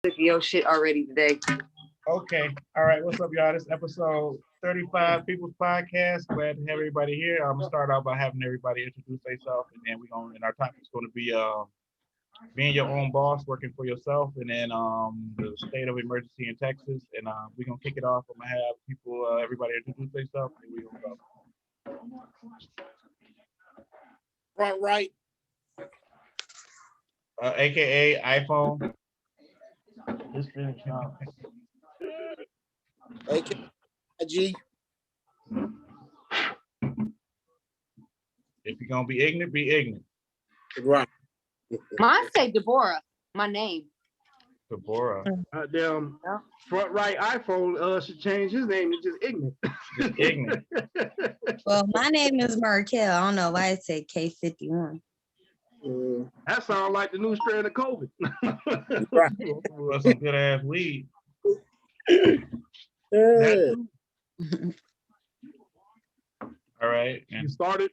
Took your shit already today. Okay. All right. What's up, y'all? This is episode 35 People's Podcast. Glad to have everybody here. I'm gonna start out by having everybody introduce themselves, and then and our topic is gonna be being your own boss, working for yourself, and then the state of emergency in Texas. And we're gonna kick it off. I'm gonna have everybody introduce themselves, and we're gonna go. Front right. AKA iPhone. Just finish off. AKG. If you're gonna be ignorant, be ignorant. Right. Mine say Deborah, my name. Deborah. Damn. Front right iPhone should change his name to just ignorant. Just ignorant. Well, my name is Markel. I don't know why it said K51. That sounds like the new strain of COVID. Right. That's some good ass weed. All right. You started?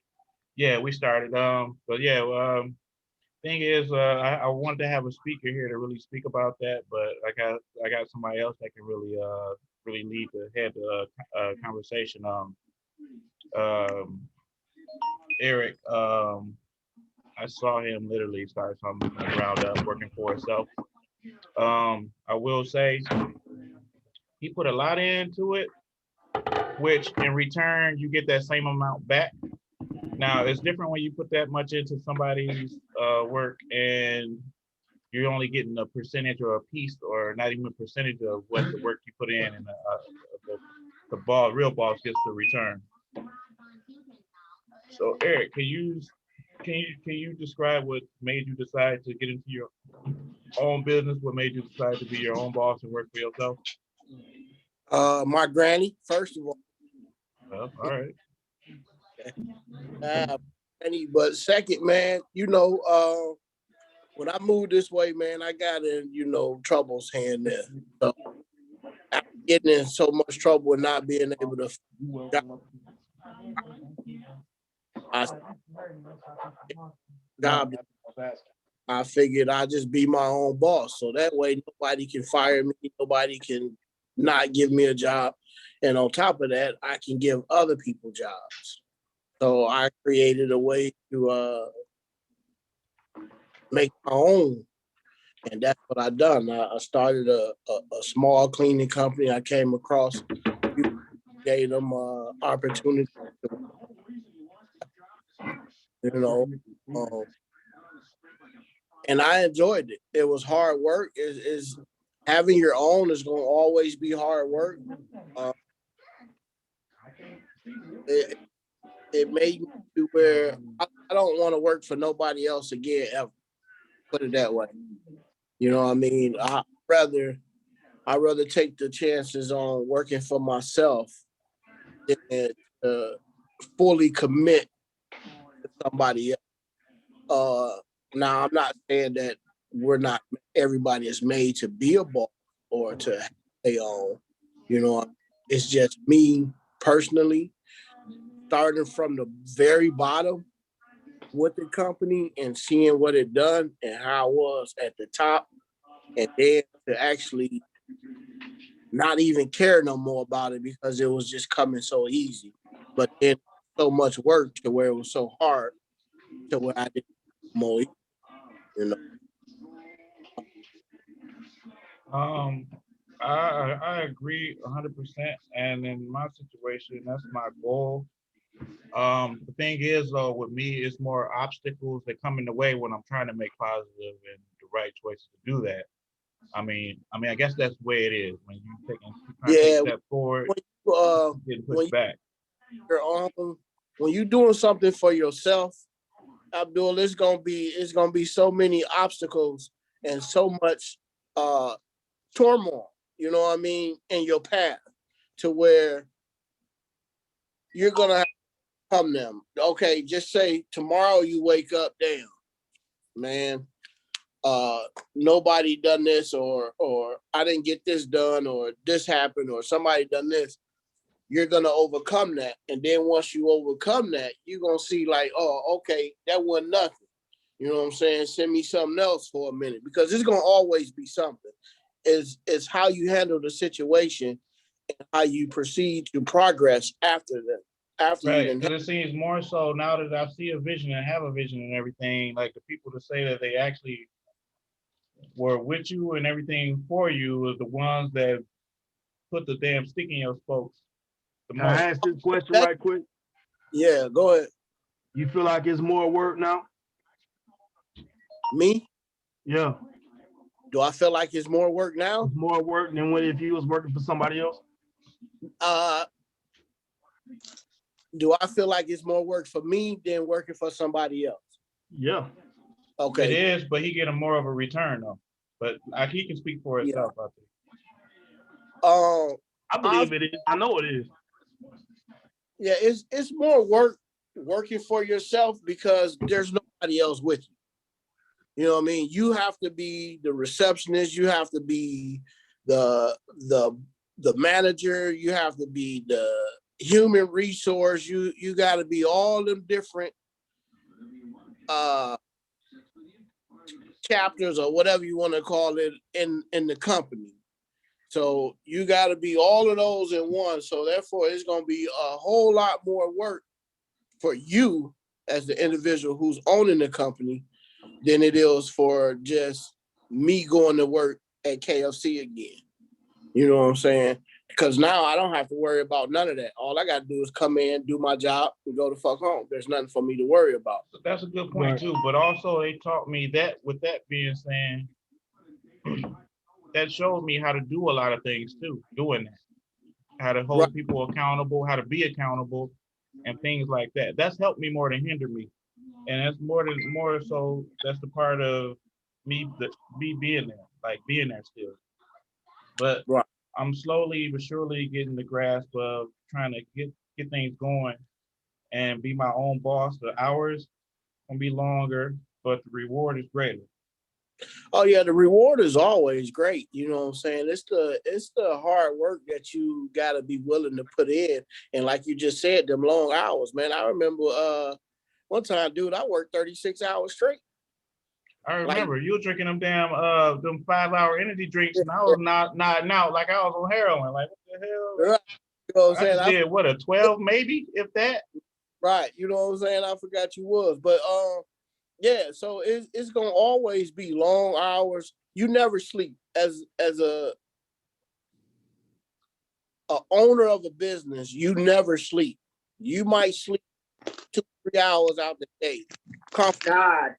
Yeah, we started. But yeah, thing is, I wanted to have a speaker here to really speak about that, but I got somebody else that can really lead the head conversation. Eric, I saw him literally start something from the ground up, working for himself. I will say he put a lot into it, which in return you get that same amount back. Now it's different when you put that much into somebody's work and you're only getting a percentage or a piece, or not even a percentage of what the work you put in, and the real boss gets the return. So Eric, can you describe what made you decide to get into your own business? What made you decide to be your own boss and work for yourself? My granny, first of all. Well, all right. Granny, but second, man, when I moved this way, man, I got in, troubles here and there. So I'm getting in so much trouble with not being able to. I figured I'd just be my own boss. So that way nobody can fire me, nobody can not give me a job. And on top of that, I can give other people jobs. So I created a way to make my own. And that's what I done. I started a small cleaning company. I came across, gave them opportunity and I enjoyed it. It was hard work. Is having your own is going to always be hard work. It made me to where I don't want to work for nobody else again ever. Put it that way. You know what I mean? I'd rather take the chances on working for myself than fully commit to somebody else. Now, I'm not saying that everybody is made to be a boss or to have their own. It's just me personally starting from the very bottom with the company and seeing what it done and how it was at the top, and then to actually not even care no more about it because it was just coming so easy. But then so much work to where it was so hard to where I did more. I agree 100%. And in my situation, that's my goal. The thing is, though, with me, it's more obstacles that come in the way when I'm trying to make positive and the right choices to do that. I guess that's the way it is when you take a step forward, getting pushed back. When you're doing something for yourself, Abdul, it's gonna be so many obstacles and so much turmoil, you know what I mean, in your path to where you're gonna have to come them. Okay, just say tomorrow you wake up, damn, man, nobody done this, or I didn't get this done, or this happened, or somebody done this. You're gonna overcome that, and then once you overcome that, you're gonna see like, oh, okay, that wasn't nothing. You know what I'm saying? Send me something else for a minute, because it's gonna always be something. is how you handle the situation and how you proceed to progress after that. After you Right, done. because it seems more so now that I see a vision and have a vision and everything, like the people to say that they actually were with you and everything for you are the ones that put the damn stick in your spokes the Can I most. ask this question right quick? Yeah, go ahead. You feel like it's more work now? Me? Yeah. Do I feel like it's more work now? It's more work than what if you was working for somebody else? Do I feel like it's more work for me than working for somebody else? Yeah. Okay. It is, but he get a more of a return though. But like he can speak for himself, I think. I believe it is. I know it is. Yeah, it's more work working for yourself because there's nobody else with you. You know what I mean? You have to be the receptionist, you have to be the manager, you have to be the human resource, you got to be all them different chapters or whatever you want to call it in the company. So you got to be all of those in one. So therefore, it's going to be a whole lot more work for you as the individual who's owning the company than it is for just me going to work at KFC again. You know what I'm saying? Because now I don't have to worry about none of that. All I got to do is come in, do my job, and go the fuck home. There's nothing for me to worry about. That's a good point too. But also they taught me that with that being said, that showed me how to do a lot of things too, doing that. How to hold people accountable, how to be accountable, and things like that. That's helped me more than hinder me. And that's more so that's the part of me being there, like being there still. But I'm slowly but surely getting the grasp of trying to get things going and be my own boss. The hours gonna be longer, but the reward is greater. Oh yeah, the reward is always great. You know what I'm saying? It's the hard work that you gotta be willing to put in. And like you just said, them long hours, man. I remember one time, dude, I worked 36 hours straight. I remember you were drinking them damn 5-hour energy drinks, and I was nodding out like I was on heroin. Like what the hell? Right. You know what I'm saying? I did what, a 12 maybe, if that. Right. You know what I'm saying? I forgot you was, but yeah. So it's gonna always be long hours. You never sleep as a owner of a business. You never sleep. You might sleep 2-3 hours out the day. God.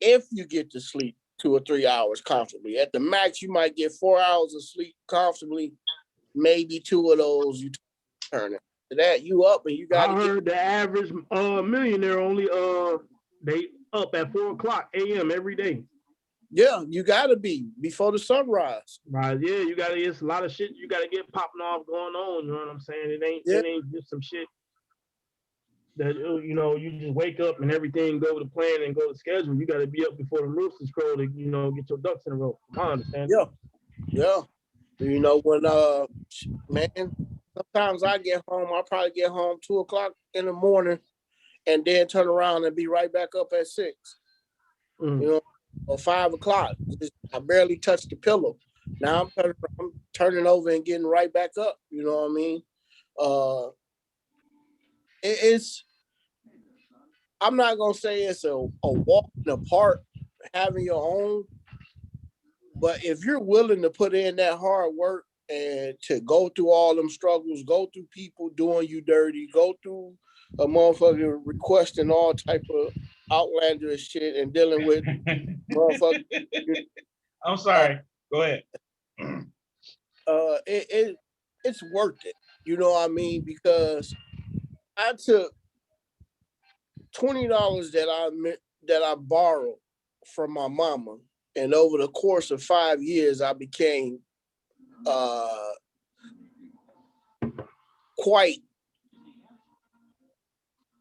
If you get to sleep 2 or 3 hours comfortably. At the max, you might get 4 hours of sleep comfortably. Maybe 2 of those you turn it. To that, you up and you got. I heard the average millionaire only they up at 4:00 a.m. every day. Yeah, you gotta be before the sunrise. Right. Yeah, you gotta. It's a lot of shit you gotta get popping off going on. You know what I'm saying? It ain't just some shit that you just wake up and everything go to plan and go to schedule. You got to be up before the roosters crow to get your ducks in a row. I understand. Yeah. You know when man, sometimes I get home. I probably get home 2:00 in the morning, and then turn around and be right back up at 6. You know, or 5:00. I barely touch the pillow. Now I'm turning over and getting right back up. You know what I mean? It's. I'm not gonna say it's a walk in the park having your own, but if you're willing to put in that hard work and to go through all them struggles, go through people doing you dirty, go through a motherfucker requesting all type of outlandish shit and dealing with motherfuckers. I'm sorry. Go ahead. It's worth it. You know what I mean? Because I took $20 that I borrowed from my mama, and over the course of 5 years, I became quite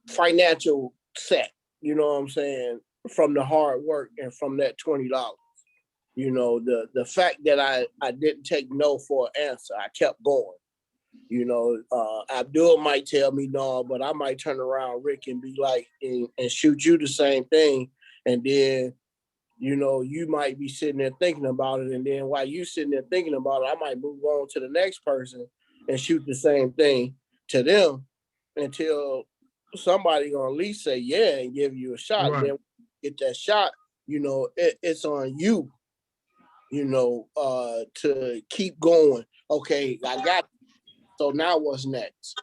financial set. You know what I'm saying? From the hard work and from that $20. You know, the fact that I didn't take no for an answer, I kept going. You know, Abdul might tell me no, but I might turn around, Rick, and be like, and shoot you the same thing. And then you know, you might be sitting there thinking about it. And then while you sitting there thinking about it, I might move on to the next person and shoot the same thing to them until somebody gonna at least say yeah and give you a shot. Right. Then get that shot, you know, it's on you, you know, to keep going. Okay, I got it. So now what's next?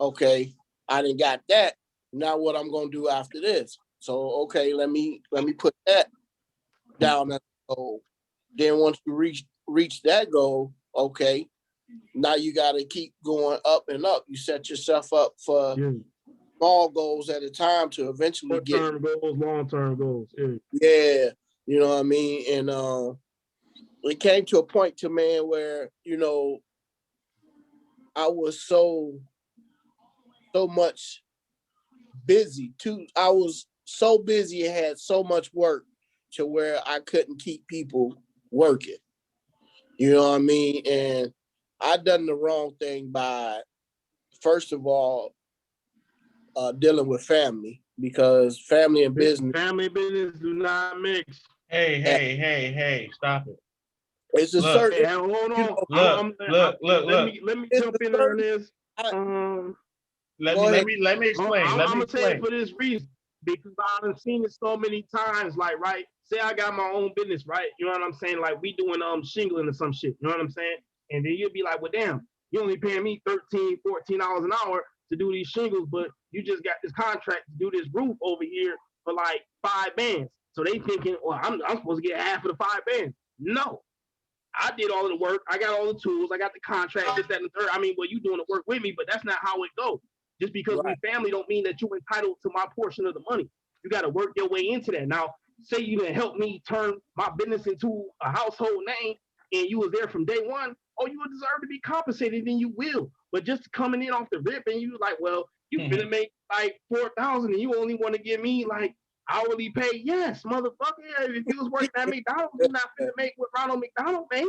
Okay, I didn't got that. Now what I'm gonna do after this? So okay, let me put that down at the goal. Then once you reach that goal, okay, now you got to keep going up and up. You set yourself up for small goals at a time to eventually get short-term goals, long-term goals. yeah, you know what I mean. And it came to a point to man where, you know, I was so much busy too. I was so busy and had so much work to where I couldn't keep people working. You know what I mean? And I done the wrong thing by, first of all, dealing with family, because family and business. Family business do not mix. Hey, stop it. It's a Look, certain. Hey, hold on. You know, Look. Let me It's jump a in on this. Let Go ahead. me explain. I'm Let me gonna say it explain. for this reason, because I've seen it so many times. Like, right, say I got my own business, right? You know what I'm saying? Like, we doing shingling or some shit. You know what I'm saying? And then you'll be like, well, damn, you only paying me $13, $14 an hour to do these shingles, but you just got this contract to do this roof over here for like 5 bands. So they thinking, well, I'm supposed to get half of the 5 bands. No, I did all of the work. I got all the tools. I got the contract, this, that, and the third. I mean, well, you doing the work with me, but that's not how it goes. Just because Right. we family don't mean that you're entitled to my portion of the money. You got to work your way into that. Now, say you didn't help me turn my business into a household name and you was there from day one, oh, you would deserve to be compensated, and you will. But just coming in off the rip and you like, well, you finna make like 4,000 and you only want to give me like hourly pay. Yes, motherfucker. If you was working at McDonald's, you're not finna make what Ronald McDonald made.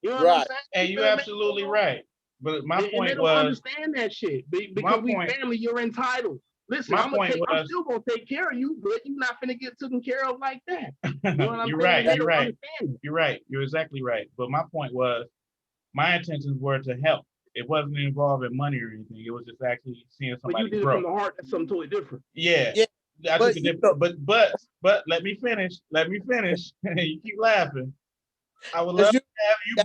You know what I'm saying? And you're absolutely right. But my and they point don't was, understand that shit. Because we family, you're entitled. Listen, I'm still gonna take care of you, but you're not gonna get taken care of like that. You know what I'm saying? They don't understand it. You're right. You're exactly right. But my point was, my intentions were to help. It wasn't involving money or anything. It was just actually seeing But somebody you did it grow. from the heart. That's something totally different. Yeah. Yeah, I but took a different, but let me finish. You keep laughing. I would love to have you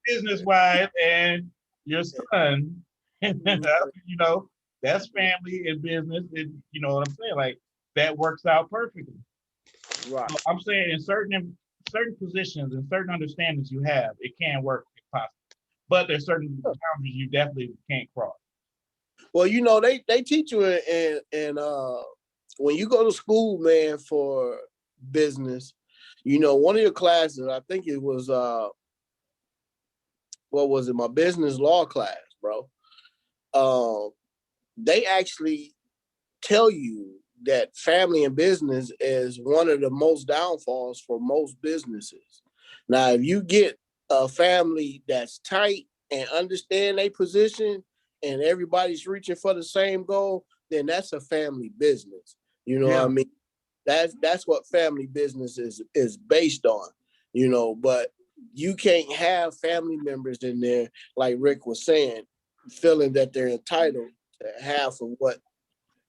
business wise and your son. You know, that's family and business, and you know what I'm saying. Like that works out perfectly. Right. So I'm saying in certain positions and certain understandings you have, it can work if possible. But there's certain boundaries you definitely can't cross. Well, you know, they teach you in when you go to school, man, for business, you know, one of your classes, I think it was what was it, my business law class, bro. They actually tell you that family and business is one of the most downfalls for most businesses. Now, if you get a family that's tight and understand their position and everybody's reaching for the same goal, then that's a family business. You know what I mean? That's what family business is based on, you know, but you can't have family members in there, like Rick was saying, feeling that they're entitled to half of what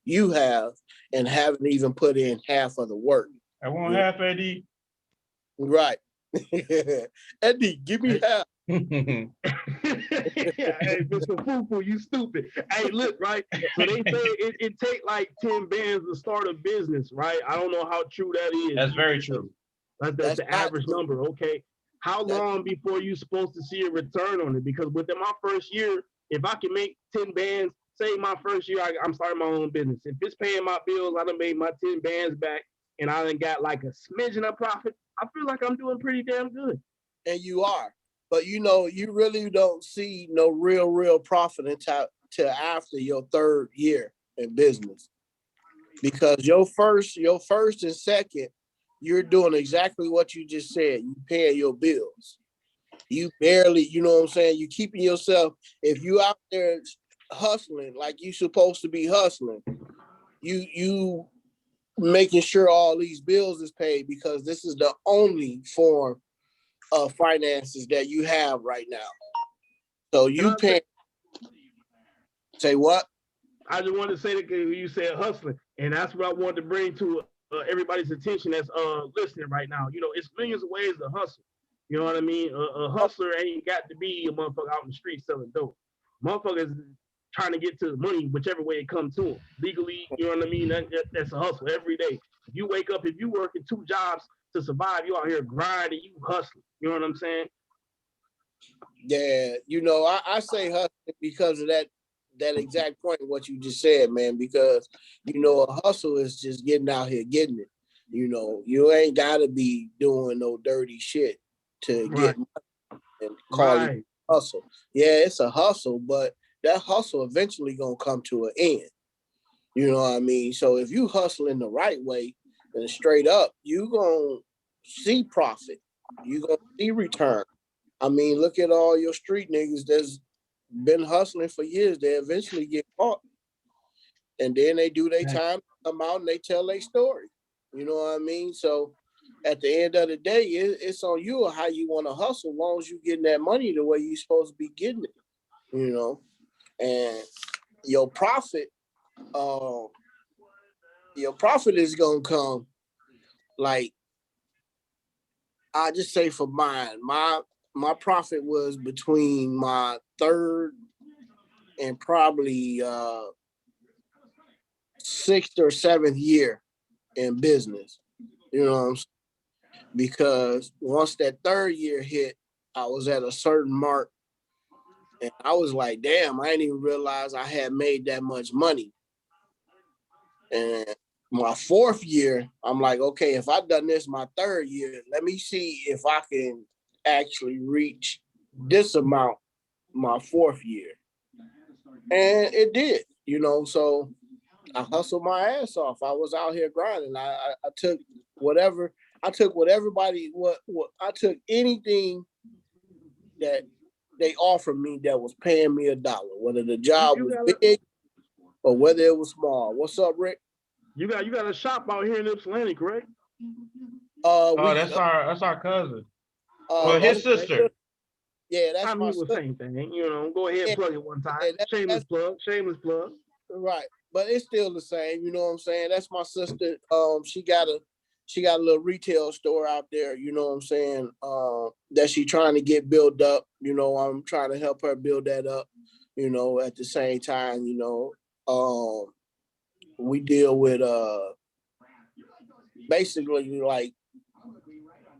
you have and haven't even put in half of the work. I want half, Eddie. Right. Eddie, give me half. Hey, Mr. Fufu, you stupid. Hey, look, right? So they say it take like 10 bands to start a business, right? I don't know how true that is. That's very true. That's the average number, okay? How long before you supposed to see a return on it? Because within my first year, if I can make 10 bands, say my first year, I'm starting my own business. If it's paying my bills, I done made my 10 bands back and I done got like a smidgen of profit, I feel like I'm doing pretty damn good. And you are. But you know, you really don't see no real profit until after your third year in business. Because your first and second, you're doing exactly what you just said. You paying your bills. You barely, you know what I'm saying? You keeping yourself, if you out there hustling like you supposed to be hustling, you making sure all these bills is paid because this is the only form of finances that you have right now. So you pay. Say what? I just wanted to say that you said hustling, and that's what I wanted to bring to everybody's attention that's listening right now. You know, it's millions of ways to hustle. You know what I mean? A hustler ain't got to be a motherfucker out in the street selling dope. Motherfuckers trying to get to the money whichever way it comes to them. Legally, you know what I mean? That's a hustle every day. If you wake up, if you working 2 jobs to survive, you out here grinding, you hustling. You know what I'm saying? Yeah, you know, I say hustling because of that exact point of what you just said, man, because you know, a hustle is just getting out here getting it. You know, you ain't gotta be doing no dirty shit to get money and call it hustle. Yeah, it's a hustle, but that hustle eventually gonna come to an end. You know what I mean? So if you hustling the right way and straight up, you gonna see profit. You gonna see return. I mean, look at all your street niggas that's been hustling for years. They eventually get caught. And then they do their time, come out and they tell their story. You know what I mean? So at the end of the day, it's on you how you want to hustle, as long as you getting that money the way you're supposed to be getting it. You know? And your profit is gonna come, like, I just say for mine, my profit was between my third and probably 6th or 7th year in business. You know what I'm saying? Because once that 3rd year hit, I was at a certain mark and I was like, damn, I didn't even realize I had made that much money. And my 4th year, I'm like, okay, if I've done this my 3rd year, let me see if I can actually reach this amount my 4th year. And it did, you know, so I hustled my ass off. I was out here grinding. I took whatever, I took anything that they offered me that was paying me $1, whether the job was big or whether it was small. What's up, Rick? You got a shop out here in Ypsilanti, correct? That's our cousin. Well, his sister. Yeah, that's my sister. Same thing. You know, go ahead and plug it one time. Shameless plug. Right, but it's still the same. You know what I'm saying? That's my sister. She got a little retail store out there. You know what I'm saying? That she trying to get built up. You know, I'm trying to help her build that up. You know, at the same time, you know, we deal with basically, like,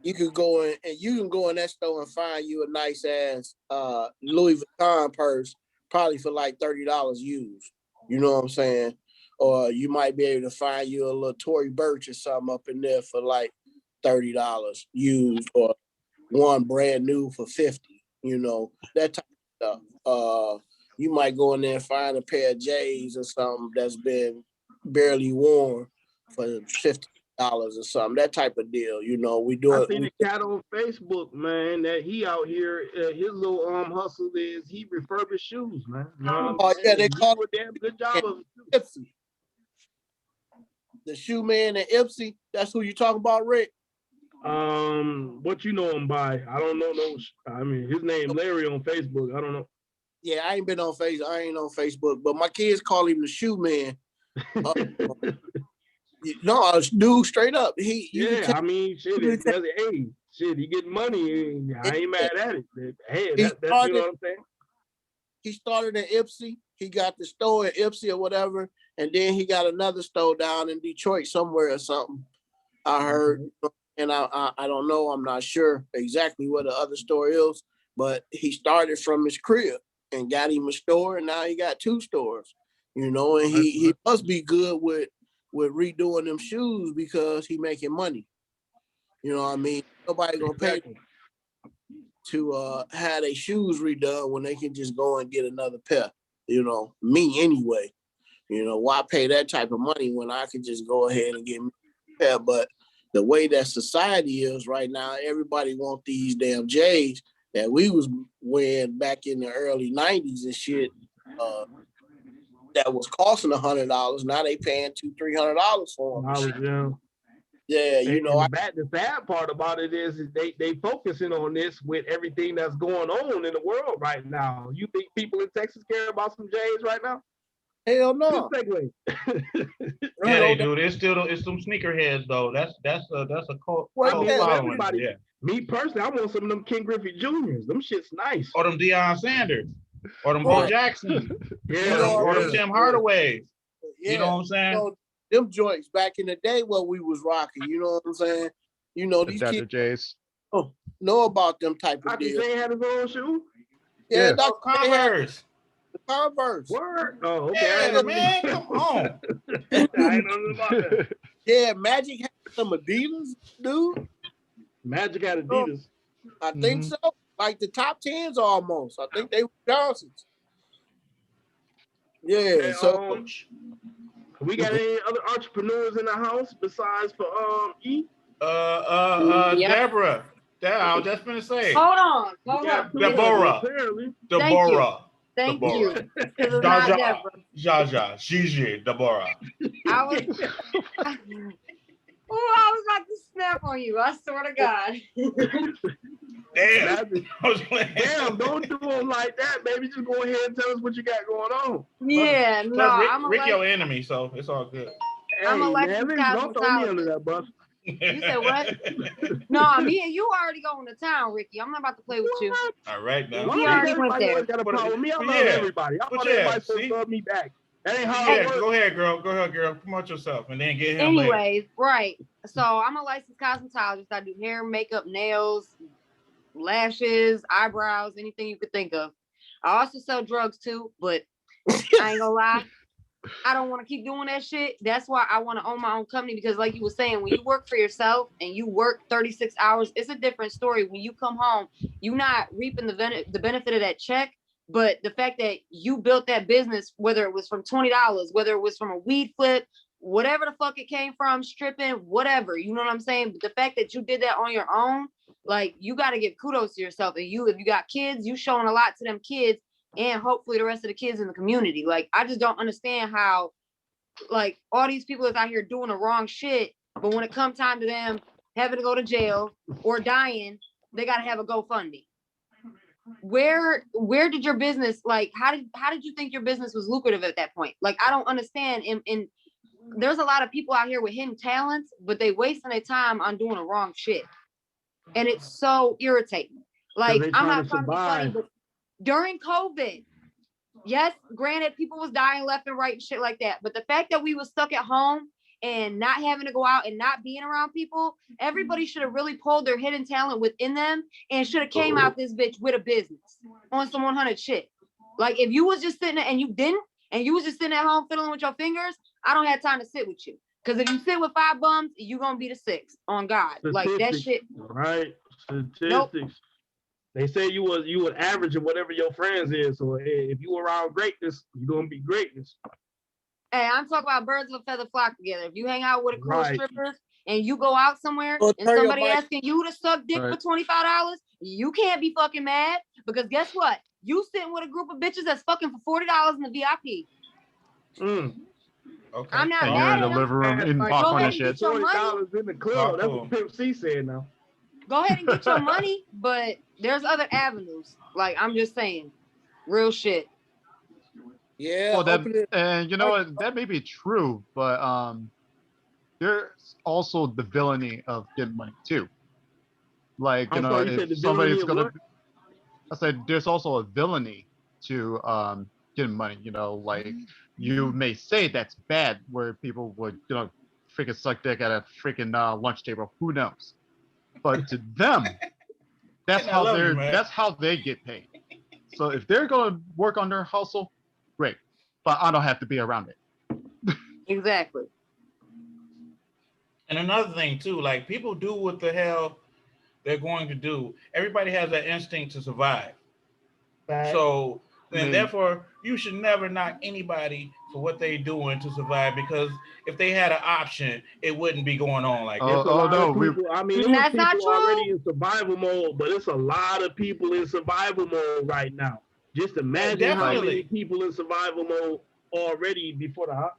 you could go in and you can go in that store and find you a nice ass Louis Vuitton purse, probably for like $30 used. You know what I'm saying? Or you might be able to find you a little Tory Burch or something up in there for like $30 used, or one brand new for $50. You know, that type of stuff. You might go in there and find a pair of J's or something that's been barely worn for $50 or something, that type of deal. You know, we do it. I seen a cat on Facebook, man, that he out here, his little hustle is he refurbished shoes, man. You know what I'm saying? They call it a damn good job of Ipsy. The shoe man at Ipsy, that's who you talking about, Rick? What you know him by? I don't know. I mean, his name Larry on Facebook. I don't know. Yeah, I ain't on Facebook, but my kids call him the shoe man. No, dude, straight up. I mean, shit, he get money. I ain't mad at it. Hey, that's you know what I'm saying? He started at Ipsy. He got the store at Ipsy or whatever, and then he got another store down in Detroit somewhere or something. I heard, and I don't know. I'm not sure exactly where the other store is, but he started from his crib and got him a store, and now he got 2 stores. You know, and he must be good with redoing them shoes because he making money. You know what I mean? Nobody gonna pay to have their shoes redone when they can just go and get another pair. You know, me anyway. You know, why pay that type of money when I could just go ahead and get me a pair? But the way that society is right now, everybody want these damn J's that we was wearing back in the early 90s and shit. that was costing $100. Now they paying $200-300 for them. Yeah, you know. The bad part about it is they focusing on this with everything that's going on in the world right now. You think people in Texas care about some J's right now? Hell no. Yeah, they do. It's some sneakerheads though. That's a cult following. Everybody. Yeah. Me personally, I want some of them King Griffey Juniors. Them shit's nice. Or them Deion Sanders. Or them Bo Jackson. Or them Tim Hardaway. Yeah. You know what I'm saying? You know, them joints back in the day what we was rocking, you know what I'm saying? You know, these Dr. kids J's. know about them type of Dr. deals. J had his own shoe? Yeah, Dr. Converse. The Converse. Word? Oh, okay. Yeah, man, come on. I ain't know about that. Yeah, Magic had some Adidas, dude. Magic had Adidas. I think so. Like the top 10s almost. I think they were Johnsons. Yeah, so we got any other entrepreneurs in the house besides for E? Deborah. I was just gonna say. Hold on. Deborah. Thank you. Because it's not Deborah. Jaja. Gigi. Deborah. I was about to snap on you. I swear to God. Damn, don't do them like that, baby. Just go ahead and tell us what you got going on. Yeah, no. Rick your enemy, so it's all good. Hey, I'm Alexis don't throw me under that bus. You said what? No, me and you already going to town, Ricky. I'm not about to play with you. All right, now. He already went there. Got a problem with me. I love everybody. I want everybody to love me back. That ain't how it works. Go ahead, girl. Promote yourself and then get him. Anyways, right. So I'm a licensed cosmetologist. I do hair, makeup, nails, lashes, eyebrows, anything you could think of. I also sell drugs too, but I ain't gonna lie. I don't want to keep doing that shit. That's why I want to own my own company, because like you were saying, when you work for yourself and you work 36 hours, it's a different story. When you come home, you're not reaping the benefit of that check, but the fact that you built that business, whether it was from $20, whether it was from a weed flip, whatever the fuck it came from, stripping, whatever, you know what I'm saying? But the fact that you did that on your own, like, you got to give kudos to yourself. And if you got kids, you showing a lot to them kids, and hopefully the rest of the kids in the community. Like, I just don't understand how, like, all these people is out here doing the wrong shit, but when it comes time to them having to go to jail or dying, they got to have a GoFundMe. Where did your business, like, how did you think your business was lucrative at that point? Like, I don't understand. And there's a lot of people out here with hidden talents, but they wasting their time on doing the wrong shit. And it's so irritating. Like, I'm not trying to be funny, but during COVID, yes, granted, people was dying left and right and shit like that. But the fact that we was stuck at home and not having to go out and not being around people, everybody should have really pulled their hidden talent within them and should have came out this bitch with a business on some 100 shit. Like, if you was just sitting there and you didn't, and you was just sitting at home fiddling with your fingers, I don't have time to sit with you. Because if you sit with 5 bums, you gonna be the 6th on God. Like, that shit. Right. Statistics. Nope. They say you would average of whatever your friends is. So if you around greatness, you're gonna be greatness. Hey, I'm talking about birds of a feather flock together. If you hang out with a cool stripper and you go out somewhere and somebody asking you to suck dick for $25, you can't be fucking mad, because guess what? You sitting with a group of bitches that's fucking for $40 in the VIP. Okay. I'm not And mad you're in at the living room eating Go popcorn ahead and shit. get your money. $40 in the club. That's what Pimp C said now. Go ahead and get your money, but there's other avenues. Like, I'm just saying, real shit. Yeah. Well, and you know what? That may be true, but there's also the villainy of getting money too. Like, you know, if somebody's gonna, I said there's also a villainy to getting money. You know, like, you may say that's bad, where people would, you know, freaking suck dick at a freaking lunch table. Who knows? But to them, that's how they get paid. So if they're gonna work on their hustle, great. But I don't have to be around it. Exactly. And another thing too, like, people do what the hell they're going to do. Everybody has that instinct to survive. Right. So then, therefore, you should never knock anybody for what they doing to survive, because if they had an option, it wouldn't be going on like this. I mean, that's not people true. already in survival mode, but it's a lot of people in survival mode right now. Just imagine how many people in survival mode already before the hot.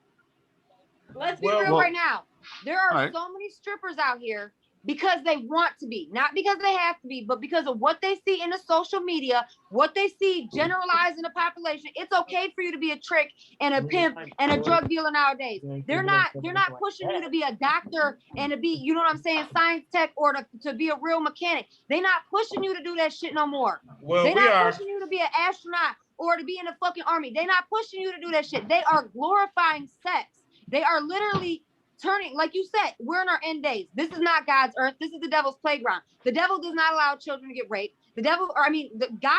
Let's be real right now. There are so many strippers out here because they want to be, not because they have to be, but because of what they see in the social media, what they see generalized in the population. It's okay for you to be a trick and a pimp and a drug dealer nowadays. They're not pushing you to be a doctor and to be, you know what I'm saying, science tech, or to be a real mechanic. They're not pushing you to do that shit no more. Well, they're not pushing you to be an astronaut or to be in the fucking army. They're not pushing you to do that shit. They are glorifying sex. They are literally turning, like you said, we're in our end days. This is not God's earth. This is the devil's playground. The devil does not allow children to get raped. God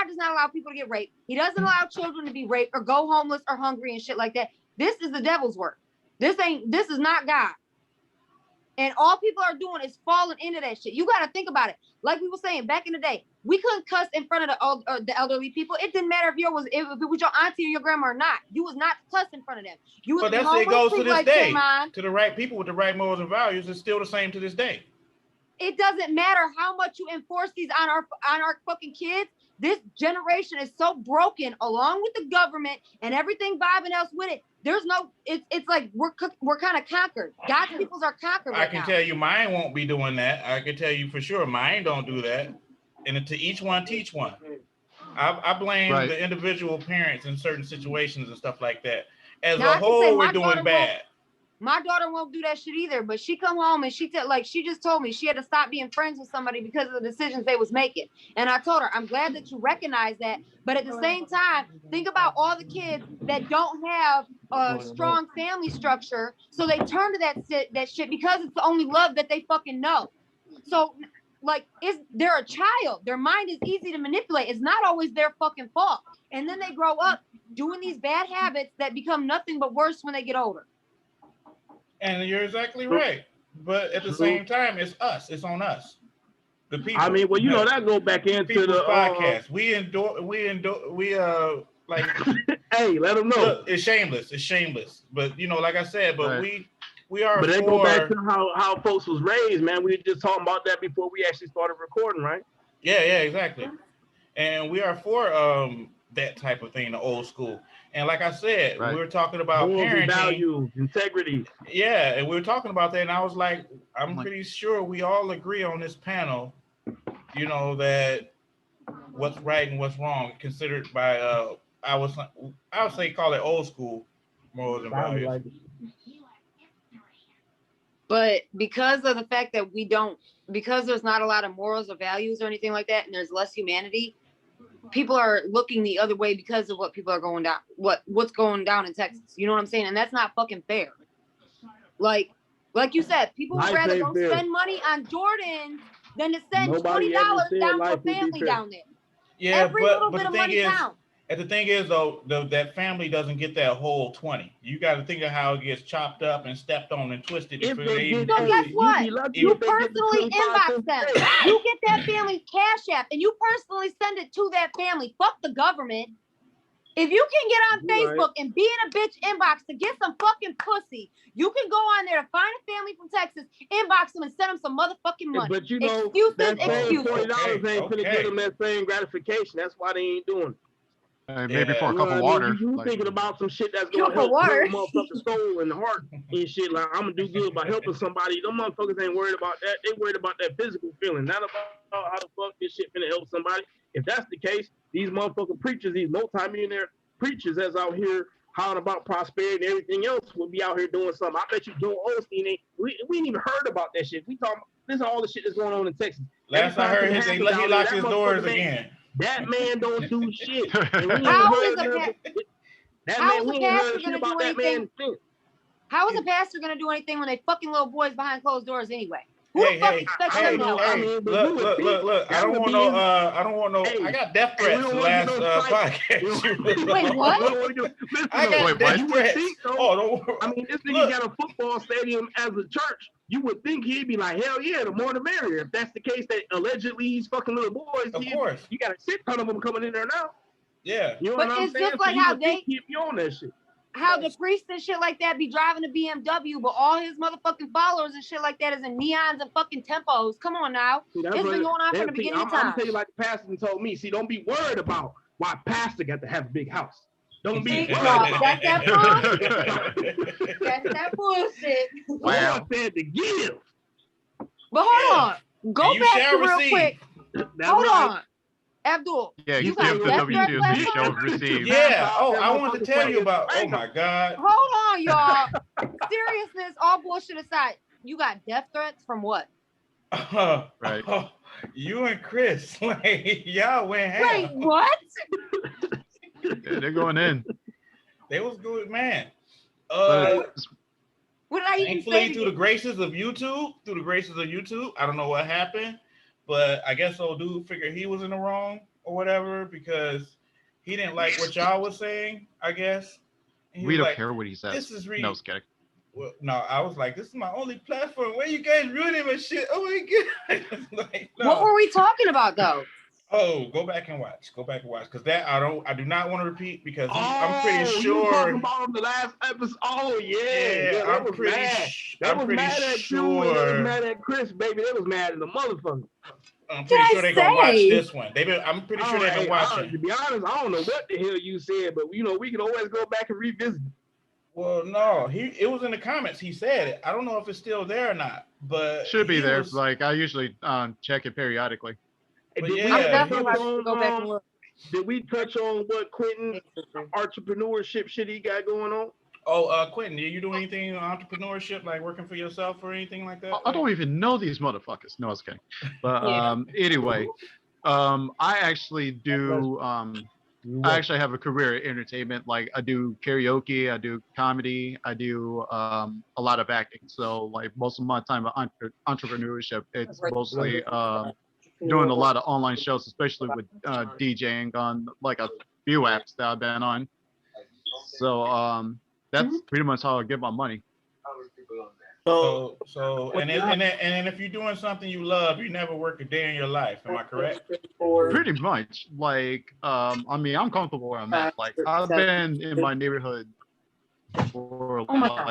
does not allow people to get raped. He doesn't allow children to be raped or go homeless or hungry and shit like that. This is the devil's work. This is not God. And all people are doing is falling into that shit. You got to think about it. Like we were saying back in the day, we couldn't cuss in front of the elderly people. It didn't matter if it was your auntie or your grandma or not. You was not to cuss in front of them. You was but that's it goes to this day. To the right people with the right morals and values, it's still the same to this day. It doesn't matter how much you enforce these on our fucking kids. This generation is so broken, along with the government and everything vibing else with it. There's no, it's like we're kind of conquered. God's peoples are conquered right now. I can tell you mine won't be doing that. I can tell you for sure mine don't do that. And to each one, teach one. I blame the individual parents in certain situations and stuff like that. As a whole, we're doing bad. My daughter won't do that shit either, but she come home and she just told me she had to stop being friends with somebody because of the decisions they was making. And I told her, I'm glad that you recognize that. But at the same time, think about all the kids that don't have a strong family structure. So they turn to that shit because it's the only love that they fucking know. So they're a child. Their mind is easy to manipulate. It's not always their fucking fault. And then they grow up doing these bad habits that become nothing but worse when they get older. And you're exactly right. But at the same time, it's us. It's on us. The people. I mean, well, you know, that go back into the podcast. Like hey, let them know. Look, it's shameless. But you know, like I said, but we are. But they go back to how folks was raised, man. We were just talking about that before we actually started recording, right? Yeah, exactly. And we are for that type of thing, the old school. And like I said, we were talking about parenting, values, integrity. Yeah, and we were talking about that, and I was like, I'm pretty sure we all agree on this panel, you know, that what's right and what's wrong considered by I would say call it old school morals and values. But because of the fact that because there's not a lot of morals or values or anything like that, and there's less humanity, people are looking the other way because of what people are going down, what's going down in Texas. You know what I'm saying? And that's not fucking fair. Like you said, people would rather go spend money on Jordan than to send $20 down to a family down there. Yeah, every little bit of money counts. And the thing is, though, that family doesn't get that whole 20. You got to think of how it gets chopped up and stepped on and twisted. So guess what? You personally inbox them. You get that family Cash App and you personally send it to that family. Fuck the government. If you can get on Facebook and be in a bitch inbox to get some fucking pussy, you can go on there to find a family from Texas, inbox them and send them some motherfucking money. But you know, excuses. $40 ain't gonna get them that same gratification. That's why they ain't doing it. Maybe for a cup of water. You thinking about some shit that's gonna help your motherfucking soul and heart and shit. Like, I'm gonna do good by helping somebody. Them motherfuckers ain't worried about that. They worried about that physical feeling, not about how the fuck this shit finna help somebody. If that's the case, these motherfucking preachers, these multi-millionaire preachers that's out here hollering about prosperity and everything else will be out here doing something. I bet you Joel Osteen we ain't even heard about that shit. We talking, this is all the shit that's going on in Texas. Last I heard, he locked his doors again. That man don't do shit. How is a pastor gonna do anything when they fucking little boys behind closed doors anyway? Who the fuck expects them to help? Look. I don't want no. I got death threats the last podcast. Wait, what? I got death threats. Oh, don't worry. I mean, this nigga got a football stadium as a church. You would think he'd be like, hell yeah, the more the merrier. If that's the case, that allegedly he's fucking little boys. Of course. You got a shit ton of them coming in there now. Yeah. You know what I'm saying? Just like how they keep you on that shit. How the priests and shit like that be driving a BMW, but all his motherfucking followers and shit like that is in neons and fucking tempos. Come on now. It's been going on from the beginning of time. I'm gonna tell you like the pastor told me. See, don't be worried about why pastor got to have a big house. Don't be. See, no, that's that bullshit. That's that bullshit. Wow. I said to give. But hold on. Go you back shall to real receive. quick. That's Hold right. on. Abdul. Yeah, you you got give the death W-2s threats and last you night? shall receive. Yeah. Oh, I wanted to tell you about. Oh my God. Hold on, y'all. Seriousness, all bullshit aside, you got death threats from what? Right. You and Chris, like y'all went ham. Wait, what? Yeah, they're going in. They was good, man. What did I even Thankfully, say? through the graces of YouTube, I don't know what happened, but I guess old dude figured he was in the wrong or whatever because he didn't like what y'all was saying, I guess. We don't care what he says. This is no, it's kidding. Well, no, I was like, this is my only platform. Where you guys ruining my shit? Oh my God. Like, no. What were we talking about though? Oh, go back and watch. Because that I do not want to repeat because I'm pretty sure. You were talking about the last episode. Oh yeah. I'm pretty mad. They I'm was pretty mad at sure. you and they was mad at Chris, baby. They was mad at the motherfucker. I'm pretty sure they're gonna watch this one. I'm pretty sure they've been watching. To be honest, I don't know what the hell you said, but we can always go back and revisit. Well, no, it was in the comments. He said it. I don't know if it's still there or not, but should be there. Like I usually check it periodically. But I'm definitely have to go back and look. Did we touch on what Quentin entrepreneurship shit he got going on? Oh, Quentin, are you doing anything in entrepreneurship, like working for yourself or anything like that? I don't even know these motherfuckers. No, I was kidding. But anyway, I actually do. I actually have a career in entertainment. Like I do karaoke, I do comedy, I do a lot of acting. So like most of my time of entrepreneurship, it's mostly doing a lot of online shows, especially with DJing on like a few apps that I've been on. So that's pretty much how I get my money. So and if you're doing something you love, you never work a day in your life. Am I correct? Pretty much. Like I mean, I'm comfortable where I'm at. Like I've been in my neighborhood for like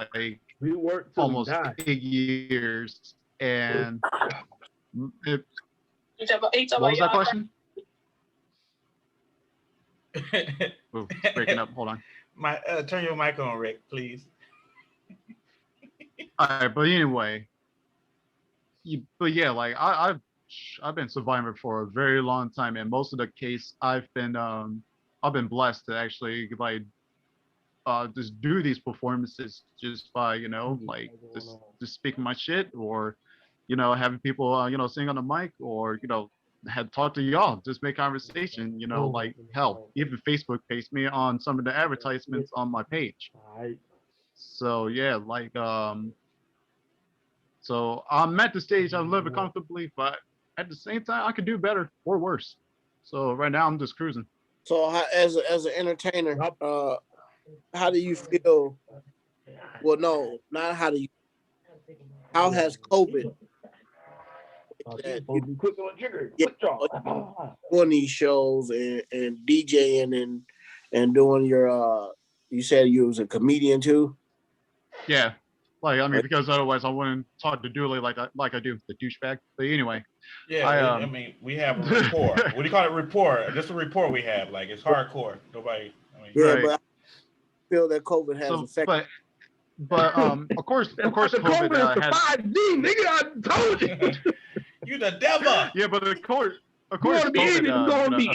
almost 8 years, and what was that question? Ooh, breaking up. Hold on. Turn your mic on, Rick, please. All right, but anyway, like I've been surviving for a very long time, and most of the case I've been blessed to actually like just do these performances just by like just speaking my shit, or having people sing on the mic, or had talk to y'all, just make conversation, like hell, even Facebook pays me on some of the advertisements on my page. So yeah, like so I'm at the stage I'm living comfortably, but at the same time I could do better or worse. So right now I'm just cruising. So as an entertainer, how do you feel? Well, no, not how do you. How has COVID? Doing these shows and DJing and doing your you said you was a comedian too? Yeah. Like I mean, because otherwise I wouldn't talk to Dooley like I do, the douchebag. But anyway. Yeah, I mean we have a rapport. What do you call it? Rapport. Just a rapport we have. Like it's hardcore. Nobody. Yeah, right. but I feel that COVID has affected. But of course, COVID had 5G, nigga. I told you. You the devil. Yeah, but of course, COVID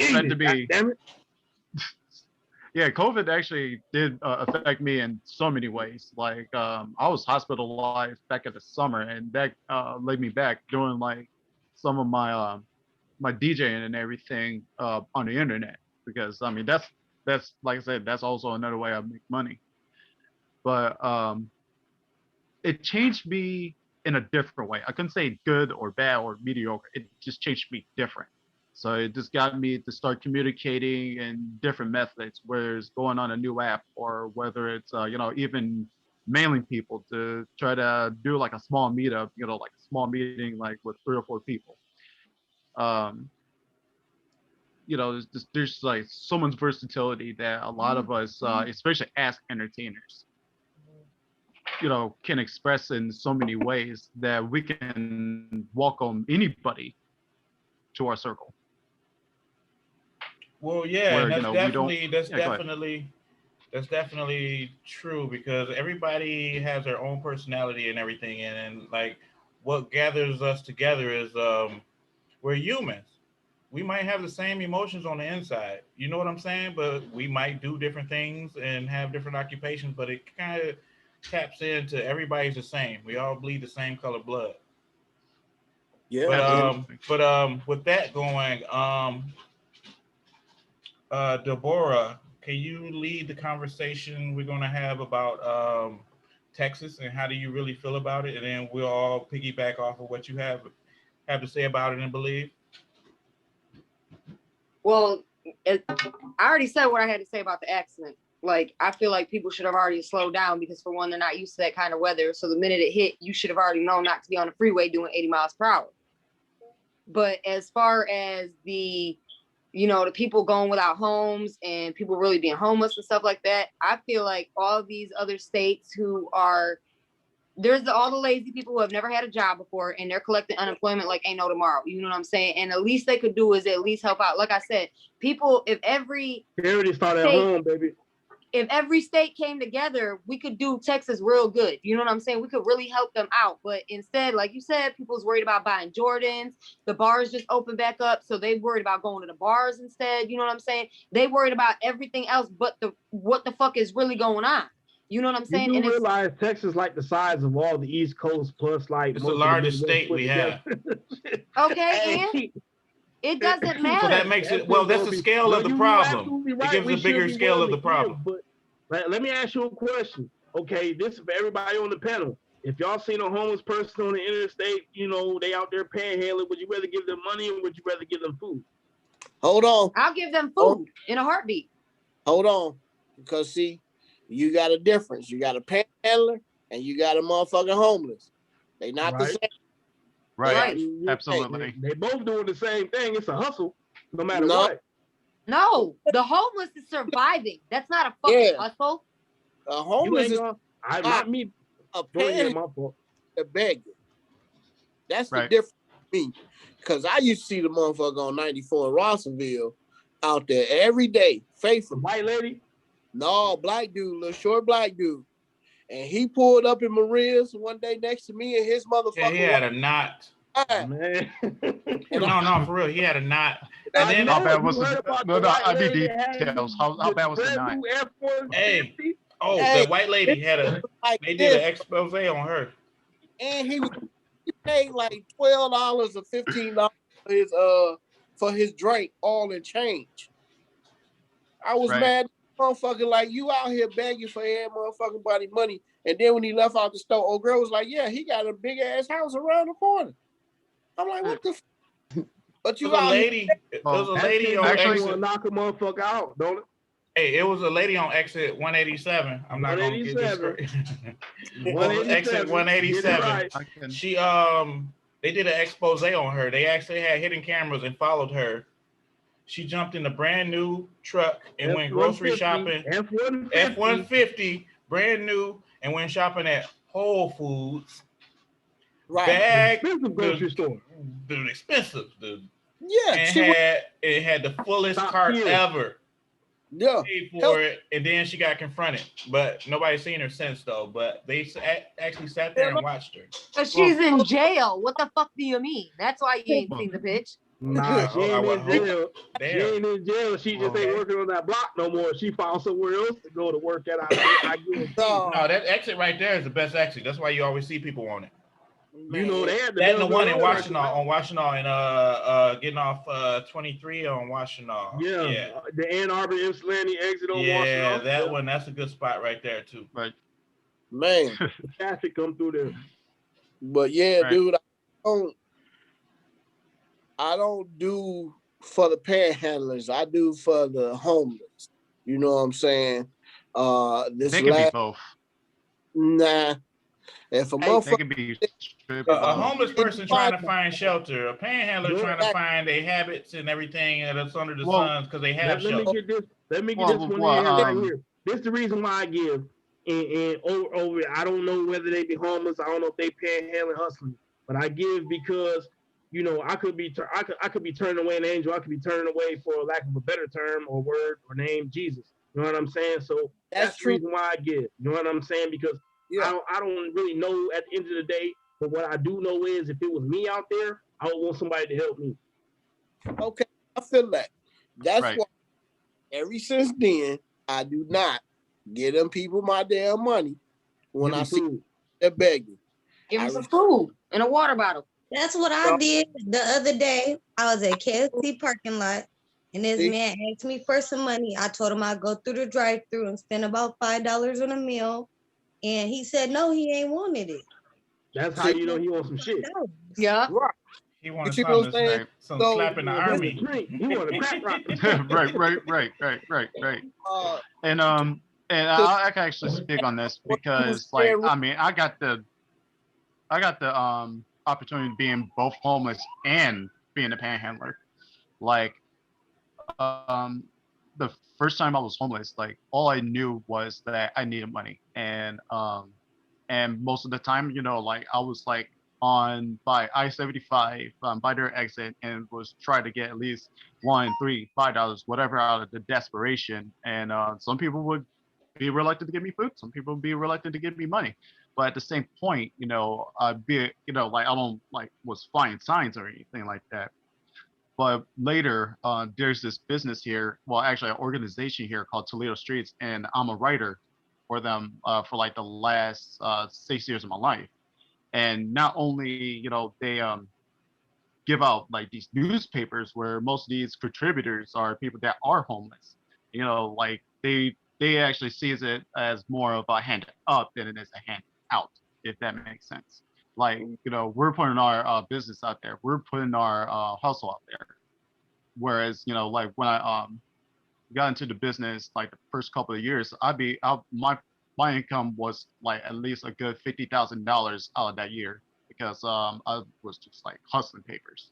affected me. Damn it. Yeah, COVID actually did affect me in so many ways. Like I was hospitalized back in the summer, and that laid me back doing like some of my my DJing and everything on the internet, because I mean that's like I said, that's also another way I make money. But it changed me in a different way. I couldn't say good or bad or mediocre. It just changed me different. So it just got me to start communicating in different methods, whether it's going on a new app or whether it's even mailing people to try to do like a small meetup, like a small meeting like with 3 or 4 people. There's like so much versatility that a lot of us, especially as entertainers, can express in so many ways that we can welcome anybody to our circle. Well, yeah, where, that's definitely That's definitely true because everybody has their own personality and everything, and like what gathers us together is we're humans. We might have the same emotions on the inside, you know what I'm saying? But we might do different things and have different occupations, but it kind of taps into everybody's the same. We all bleed the same color blood. Yeah. But Absolutely. with that going, Deborah, can you lead the conversation we're going to have about Texas and how do you really feel about it? And then we'll all piggyback off of what you have to say about it and believe. Well, I already said what I had to say about the accident. Like, I feel like people should have already slowed down because, for one, they're not used to that kind of weather. So the minute it hit, you should have already known not to be on the freeway doing 80 miles per hour. But as far as the people going without homes and people really being homeless and stuff like that, I feel like all these other states there's all the lazy people who have never had a job before and they're collecting unemployment like ain't no tomorrow. You know what I'm saying? And the least they could do is at least help out. Like I said, people, if every Charity start at home, baby. If every state came together, we could do Texas real good. You know what I'm saying? We could really help them out. But instead, like you said, people's worried about buying Jordans. The bars just opened back up. So they worried about going to the bars instead. You know what I'm saying? They worried about everything else but what the fuck is really going on. You know what I'm saying? You do realize Texas like the size of all the East Coast plus like it's the largest state we have. Okay, and it doesn't matter. So that makes it, well, that's the scale of the problem. It gives a bigger scale of the problem. But let me ask you a question. Okay, this is for everybody on the panel. If y'all seen a homeless person on the interstate, they out there panhandling, would you rather give them money or would you rather give them food? Hold on. I'll give them food in a heartbeat. Hold on. Because see, you got a difference. You got a panhandler and you got a motherfucking homeless. They not the same. Right. Absolutely. They both doing the same thing. It's a hustle, no matter what. No, the homeless is surviving. That's not a fucking hustle. A homeless is not me. A panhandler, a beggar. That's the difference for me. Because I used to see the motherfucker on 94 in Rossville out there every day, faithful. White lady? No, black dude, little short black dude. And he pulled up in Maria's one day next to me and his motherfucker. Yeah, he had a knot. Man. No, for real. He had a knot. And then how bad was the I need details. How bad was the knot? Hey, the white lady had they did an expose on her. And he paid like $12 or $15 for his drink, all in change. I was mad, motherfucker, like you out here begging for every motherfucking body money. And then when he left out the store, old girl was like, yeah, he got a big ass house around the corner. I'm like, what the But you was a lady. There was a lady on exit. Knock a motherfucker out, don't it? Hey, it was a lady on exit 187. I'm not gonna get this straight. Exit 187. Right. She they did an expose on her. They actually had hidden cameras and followed her. She jumped in a brand new truck and went grocery shopping. F-150, brand new, and went shopping at Whole Foods. Right. Expensive grocery store. The expensive, yeah. And it had the fullest cart ever. Yeah. Paid for it, and then she got confronted. But nobody's seen her since, though. But they actually sat there and watched her. But she's in jail. What the fuck do you mean? That's why you ain't seen the bitch. Nah, she ain't in jail. She ain't in jail. She just ain't working on that block no more. She found somewhere else to go to work at. I guess. No, that exit right there is the best exit. That's why you always see people on it. You know they had the one in Washtenaw and getting off 23 on Washtenaw. Yeah. The Ann Arbor Ypsilanti exit on Washtenaw. Yeah, that one. That's a good spot right there too. Right. Man, traffic come through there. But yeah, dude, I don't do for the panhandlers. I do for the homeless. You know what I'm saying? They can be both. Nah. If a homeless person trying to find shelter, a panhandler trying to find their habits and everything that's under the sun because they have shelter. Let me get this one right here. This is the reason why I give. And over, I don't know whether they be homeless. I don't know if they panhandling, hustling, but I give because I could be turning away an angel. I could be turning away, for lack of a better term or word or name, Jesus. You know what I'm saying? So that's the reason why I give. You know what I'm saying? Because I don't really know at the end of the day, but what I do know is if it was me out there, I would want somebody to help me. Okay, I feel that. That's why ever since then, I do not give them people my damn money when I see they're begging. Give them some food and a water bottle. That's what I did the other day. I was at KFC parking lot, and this man asked me for some money. I told him I'd go through the drive-thru and spend about $5 on a meal, and he said no, he ain't wanted it. That's how you know he wants some shit. Yeah. Right. He wanted some slap in the army. He wanted a crack rock. Right. And I can actually speak on this because, like, I mean, I got the opportunity of being both homeless and being a panhandler. Like, the first time I was homeless, like, all I knew was that I needed money, and most of the time, you know, like, I was like by I-75 by their exit and was trying to get at least $1, $3, $5, whatever, out of the desperation. And some people would be reluctant to give me food. Some people would be reluctant to give me money. But at the same point, you know, like, I don't like was flying signs or anything like that. But later, there's this business here, well, actually an organization here called Toledo Streets, and I'm a writer for them for like the last 6 years of my life. And not only, you know, they give out like these newspapers where most of these contributors are people that are homeless. You know, like they actually sees it as more of a hand up than it is a hand out, if that makes sense. Like, you know, we're putting our business out there, we're putting our hustle out there. Whereas, you know, like when I got into the business, like the first couple of years, my income was like at least a good $50,000 out of that year because I was just like hustling papers.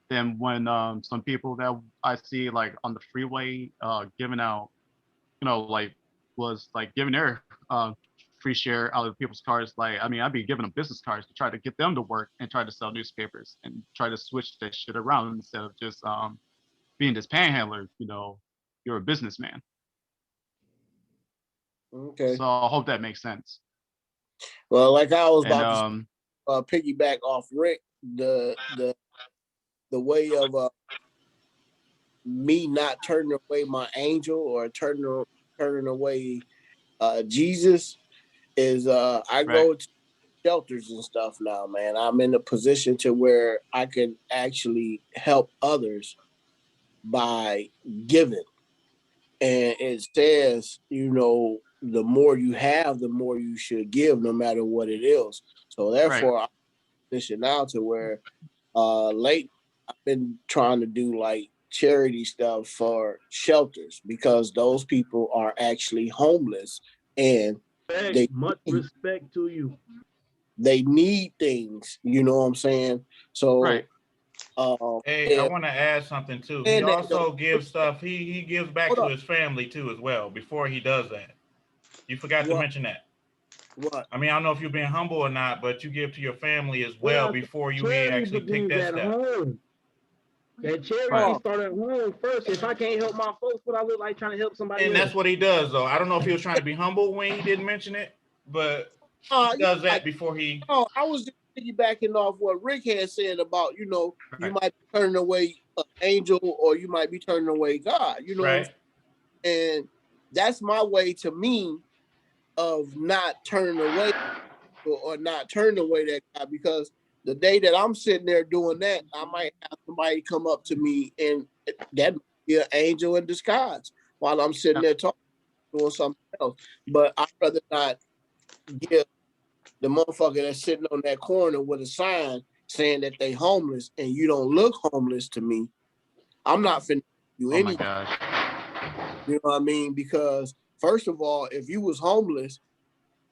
Then when some people that I see like on the freeway giving out, you know, like was like giving their free share out of people's cars, like, I mean, I'd be giving them business cards to try to get them to work and try to sell newspapers and try to switch that shit around instead of just being this panhandler. You know, you're a businessman. Okay. So I hope that makes sense. Well, like I was about to piggyback off Rick, the way of me not turning away my angel or turning away Jesus is I go to shelters and stuff now, man. I'm in a position to where I can actually help others by giving. And it says, you know, the more you have, the more you should give, no matter what it is. So therefore, I'm in a position now to where lately I've been trying to do like charity stuff for shelters because those people are actually homeless and much respect to you. They need things, you know what I'm saying? So hey, I want to add something too. He also gives stuff. He gives back to his family too as well. Before he does that, you forgot to mention that. What? I mean, I don't know if you're being humble or not, but you give to your family as well before you actually take that step. Home. That charity started at home first. If I can't help my folks, what I look like trying to help somebody and else. That's what he does, though. I don't know if he was trying to be humble when he didn't mention it, but he does that before he. Oh, I was just piggybacking off what Rick had said about, you know, you might be turning away an angel or you might be turning away God, you know, and that's my way to me of not turning away or not turning away that God, because the day that I'm sitting there doing that, I might have somebody come up to me and that might be an angel in disguise while I'm sitting there talking, doing something else. But I'd rather not give the motherfucker that's sitting on that corner with a sign saying that they homeless and you don't look homeless to me. I'm not finna do anything. My gosh. You know what I mean? Because first of all, if you was homeless,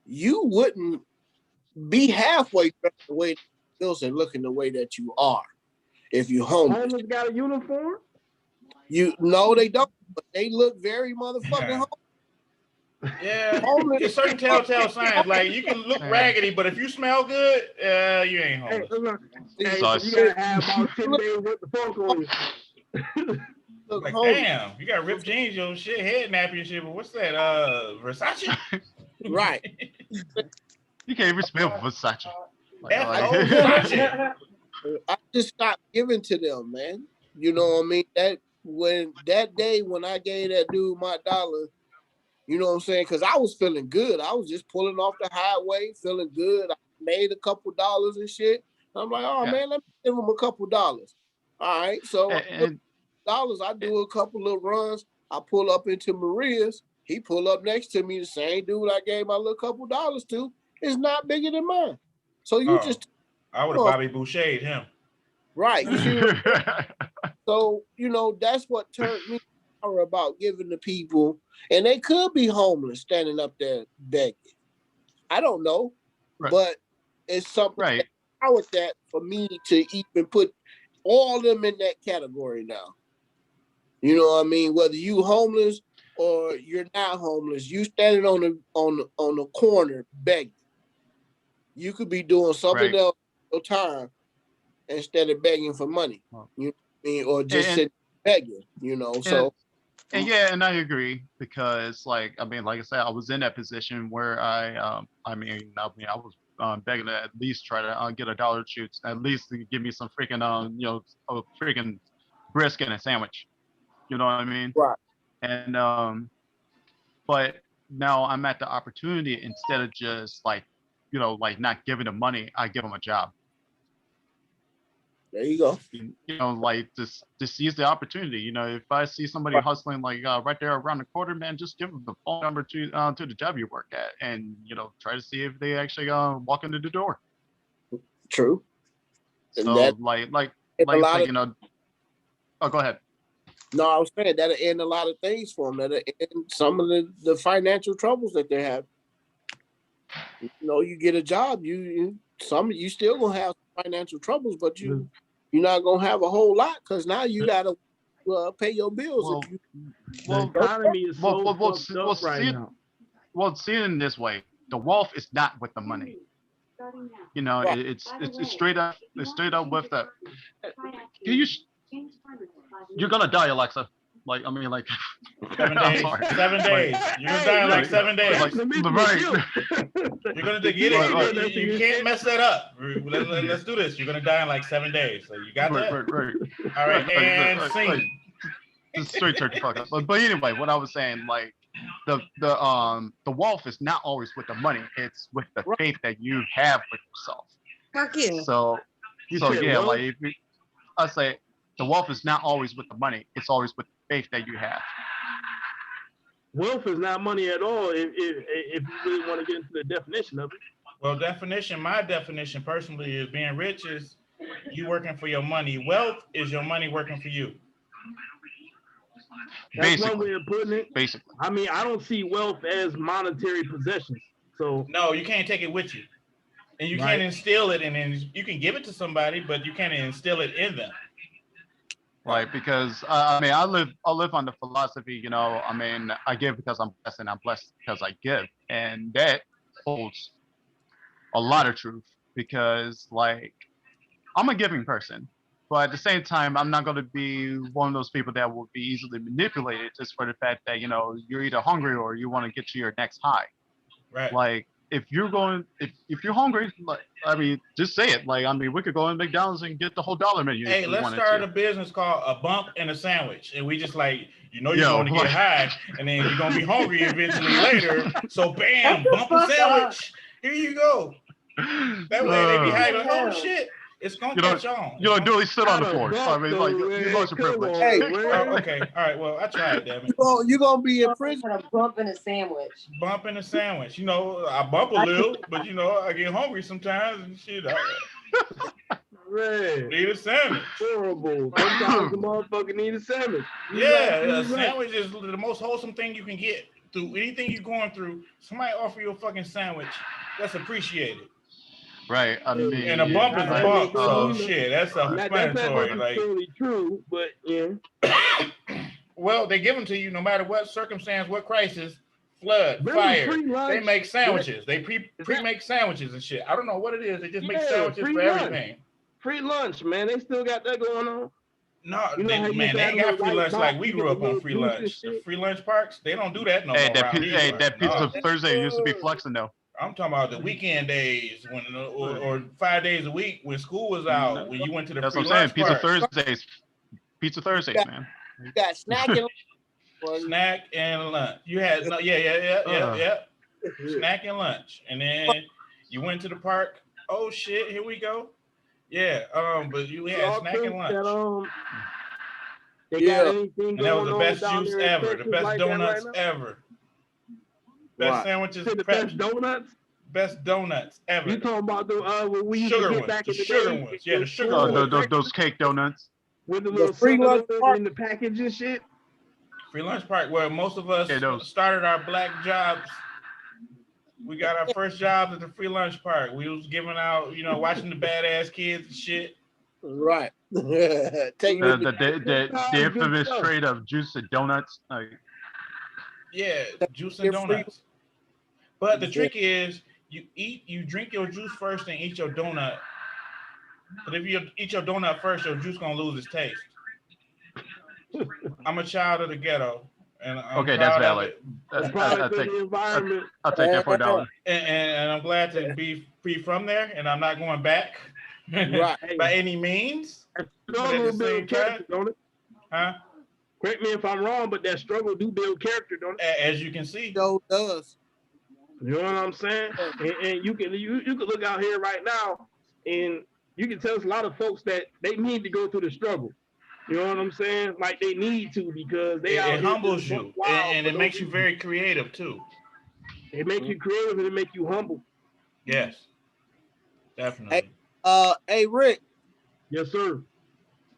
you wouldn't be halfway the way and looking the way that you are. If you homeless got a uniform? You no, they don't, but they look very motherfucking homeless. Yeah, it's certain telltale signs. Like you can look raggedy, but if you smell good, you ain't homeless. Hey, so you gotta have about 10 days worth of funk on you. look Like, homeless. damn, you got ripped jeans, your shit, head nappy and shit, but what's that, Versace? Right. You can't even spell Versace. F.O. Versace. I just stopped giving to them, man. You know what I mean? That day when I gave that dude my $1, you know what I'm saying? Because I was feeling good. I was just pulling off the highway, feeling good. I made a couple dollars and shit. I'm like, oh man, let me give him a couple dollars. All right, so dollars, I do a couple of runs. I pull up into Maria's. He pull up next to me. The same dude I gave my little couple dollars to is not bigger than mine. So you just, I would have Bobby Boucher'd him. Right. You see what I'm saying? So, you know, that's what turned me about giving to people. And they could be homeless standing up there begging. I don't know. Right. But it's something with that for me to even put all of them in that category now. You know what I mean? Whether you homeless or you're not homeless, you standing on the corner begging. You could be doing something else all the time instead of begging for money. You know what I mean? Or just sitting begging, you know. And I agree because like I said, I was in that position where I was begging to at least try to get $1 shoots, at least to give me some freaking a freaking brisket and a sandwich. You know what I mean? Right. And but now I'm at the opportunity instead of just like not giving them money, I give them a job. There you go. You know, like just seize the opportunity. You know, if I see somebody hustling like right there around the corner, man, just give them the phone number to the job you work at, and try to see if they actually walk into the door. True. So oh, go ahead. No, I was saying that'll end a lot of things for them. That'll end some of the financial troubles that they have. You know, you get a job, you still gonna have financial troubles, but you're not gonna have a whole lot because now you gotta pay your bills. The economy is so fucked up right now. Well, see it in this way: the wealth is not with the money. You know, it's straight up. It's straight up with the. You're gonna die, Alexa. 7 days. 7 days. You're gonna die in like 7 days. You're gonna get it. You can't mess that up. Let's do this. You're gonna die in like 7 days. So you got that? Right. All right, and sing. Just straight turkey fuck up. But anyway, what I was saying, like the wealth is not always with the money. It's with the faith that you have with yourself. Fuck you. So yeah, like I say, the wealth is not always with the money. It's always with the faith that you have. Wealth is not money at all. If you really want to get into the definition of it. Well, my definition personally is being rich is you working for your money. Wealth is your money working for you. That's one way of putting it. Basically. I mean, I don't see wealth as monetary possessions. So no, you can't take it with you. And you can't instill it, and then you can give it to somebody, but you can't instill it in them. Right, because I live on the philosophy, I give because I'm blessed, and I'm blessed because I give, and that holds a lot of truth. Because like I'm a giving person, but at the same time, I'm not going to be one of those people that will be easily manipulated just for the fact that you're either hungry or you want to get to your next high. Right. Like if you're hungry, just say it. We could go in McDonald's and get the whole dollar menu. Hey, let's start a business called A Bump and a Sandwich, and we just you're going to get high, and then you're going to be hungry eventually later. So bam, bump a sandwich. Here you go. That way they be high. Oh shit. It's gonna catch on. You don't do it, sit on the floor. You lost your privilege. Hey, okay. All right. Well, I tried, damn it. You're gonna be in prison. A bump and a sandwich. Bumping a sandwich. I bump a little, but I get hungry sometimes and shit. Need a sandwich. Horrible. Sometimes the motherfucker need a sandwich. Yeah, a sandwich is the most wholesome thing you can get through anything you're going through. Somebody offer you a fucking sandwich. That's appreciated. Right. I mean, and a bump is a bump, so shit, that's self-explanatory. That's not necessarily true, but yeah. Well, they give them to you no matter what circumstance, what crisis, flood, fire. They make sandwiches. They pre-make sandwiches and shit. I don't know what it is. They just make sandwiches for everything. Free lunch, man. They still got that going on. No, You know they, how you man, used to they have ain't the got little free white lunch box, like we you grew get up the on little free juice and lunch. The shit? free lunch parks, they don't do that no Hey, more that around hey, here. that No. pizza Thursday used to be flexing though. I'm talking about the weekend days when, or 5 days a week when school was out, when you went to the That's free what I'm saying. lunch park. Pizza Thursdays, man. You got snacking. Snack and lunch. You had no, yeah. Snack and lunch, and then you went to the park. Oh shit, here we go. Yeah, but you had Y'all snack and think lunch, that they got Yeah. anything and that was going the on best down juice there in ever, the Texas best like that right donuts now? ever, best Right. sandwiches, Say the best donuts. best donuts ever. You talking about the what we used to Sugar get ones, back the in the sugar day? ones. Yeah, the sugar Oh, ones. those cake donuts. With the The little free lunch cinnamon park. in the package and shit. Free lunch park, where most of us Yeah, those. started our black jobs. We got our first jobs at the free lunch park. We was giving out, watching the badass kids and shit. Right. Taking it The infamous trade of juice and donuts. Like, Yeah, juice and Get free- donuts. But the trick is you drink your juice first and eat your donut. But if you eat your donut first, your juice gonna lose its taste. I'm a child of the ghetto, and I'm okay, that's proud of valid. it. I'll take that for that one. And I'm glad to be free from there, and I'm not going back Right. by any means. But at the same time, don't it? huh? Correct me if I'm wrong, but that struggle do build character, don't it? As you can see, Show does. You know what I'm saying? And you can look out here right now, and you can tell us a lot of folks that they need to go through the struggle. You know what I'm saying? Like they need to, because they it humbles you, and it makes you very creative too. It makes you creative and it makes you humble. Yes, definitely. Hey Rick. Yes, sir.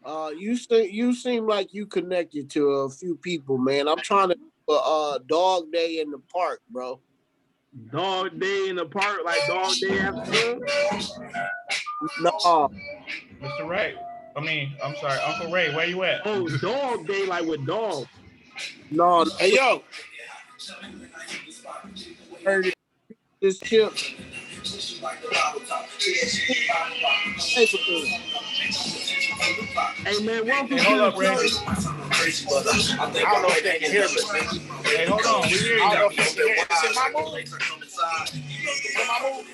You seem like you connected to a few people, man. I'm trying to do a dog day in the park, bro. Dog day in the park, like dog day afternoon. No, Mr. Ray. I'm sorry, Uncle Ray. Where you at? Oh, dog day, like with dogs. no. Hey yo, heard it. This chip. Hey man, welcome Hey, hold to up, Ray. I don't know if they can hear me. Hey, hold on. We hear you. I don't know if they can hear me. Is it my move?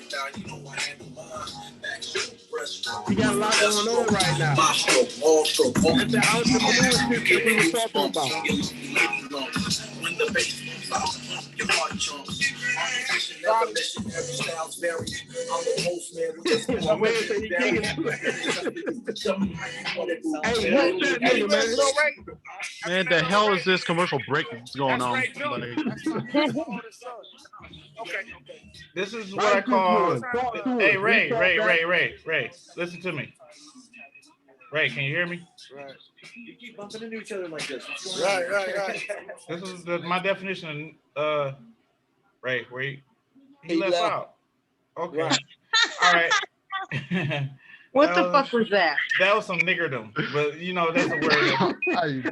We got a lot going on right now. That's the entrepreneurship that we were talking about. My man said he kicking. Hey, what's that nigga, man? Man, the hell is this commercial break that's going on? Okay. This is what I call. Hey, Ray. Listen to me. Ray, can you hear me? Right. You keep bumping into each other like this. Right. This is my definition of Ray. Where he left left. out. Okay. Right. All right. What the fuck was that? That was some niggerdom, but that's a word.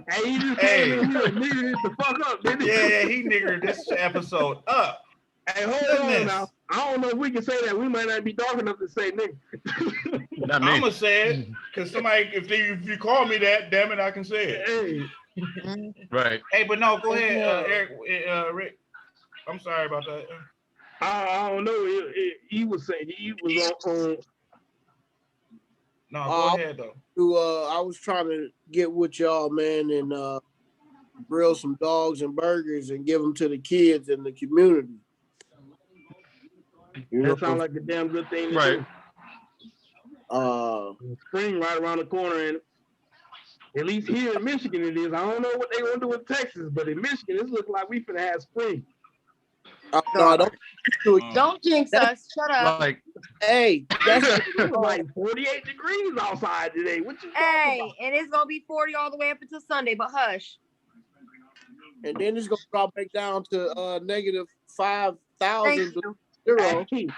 Hey, he just came in here and niggered it the fuck up, didn't he? Yeah, he niggered this episode up. Hey, hold on now. I don't know if we can say that. We might not be dark enough to say nigga. Not me. I'm gonna say it because somebody, if you call me that, damn it, I can say it. Hey. Right. Hey, but no, go ahead, Eric, Rick. I'm sorry about that. I don't know. He was saying he was on. No, go ahead though. I was trying to get with y'all, man, and grill some dogs and burgers and give them to the kids in the community. That sounds like a damn good thing to do. Spring right around the corner, and at least here in Michigan it is. I don't know what they gonna do in Texas, but in Michigan it looks like we finna have spring. No, Don't jinx us. Shut up. Like, hey, that's like 48 degrees outside today. What you Hey, talking and it's gonna be 40 all the way up until Sunday, but hush. and then it's gonna drop back down to negative Thank 5,000 you. zero. Hey,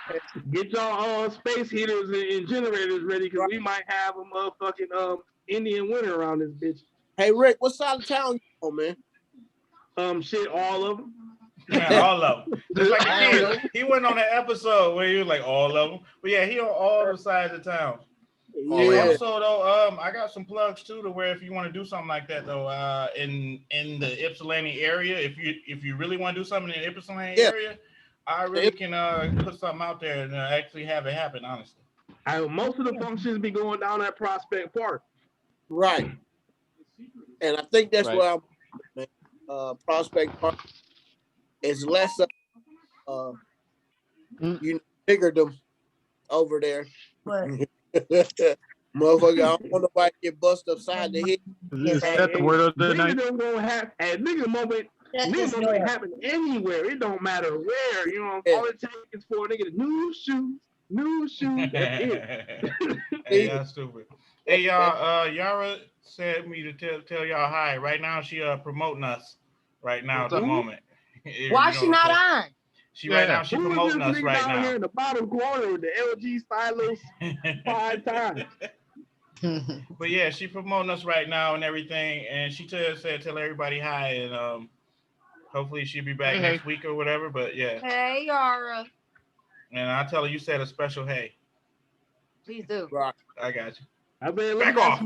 get y'all space heaters and generators ready, because we might have a motherfucking Indian winter around this bitch. Hey Rick, what side of town you on, man? Shit, all of them. Yeah, all of them. Just like a kid. He went on an episode where he was like all of them. But yeah, he on all the sides of town. Yeah. Also, though, I got some plugs too, to where if you want to do something like that, though, in the Ypsilanti area, if you really want to do something in the Ypsilanti area, I really can put something out there and actually have it happen. Honestly, most of the functions be going down at Prospect Park. Right. And I think that's where I'm. Prospect Park is less bigger them over there. What? Motherfucker, I don't want nobody to get busted upside the head. Is that the word of the night? Niggas don't have at nigga moment. Niggas moment happen anywhere. It don't matter where. You know, all it takes is for a nigga to new shoes. That's it. Hey, y'all stupid. Hey, y'all. Yara said me to tell y'all hi. Right now, she promoting us. Right now at the moment. Why she not on? Right now she promoting us right now. Here in the bottom corner with the LG stylus 5 times. But yeah, she promoting us right now and everything, and she said tell everybody hi, and hopefully she'll be back next week or whatever. But yeah. Hey, Yara. And I tell her you said a special hey. Please do. Right. I got you. I mean, back off.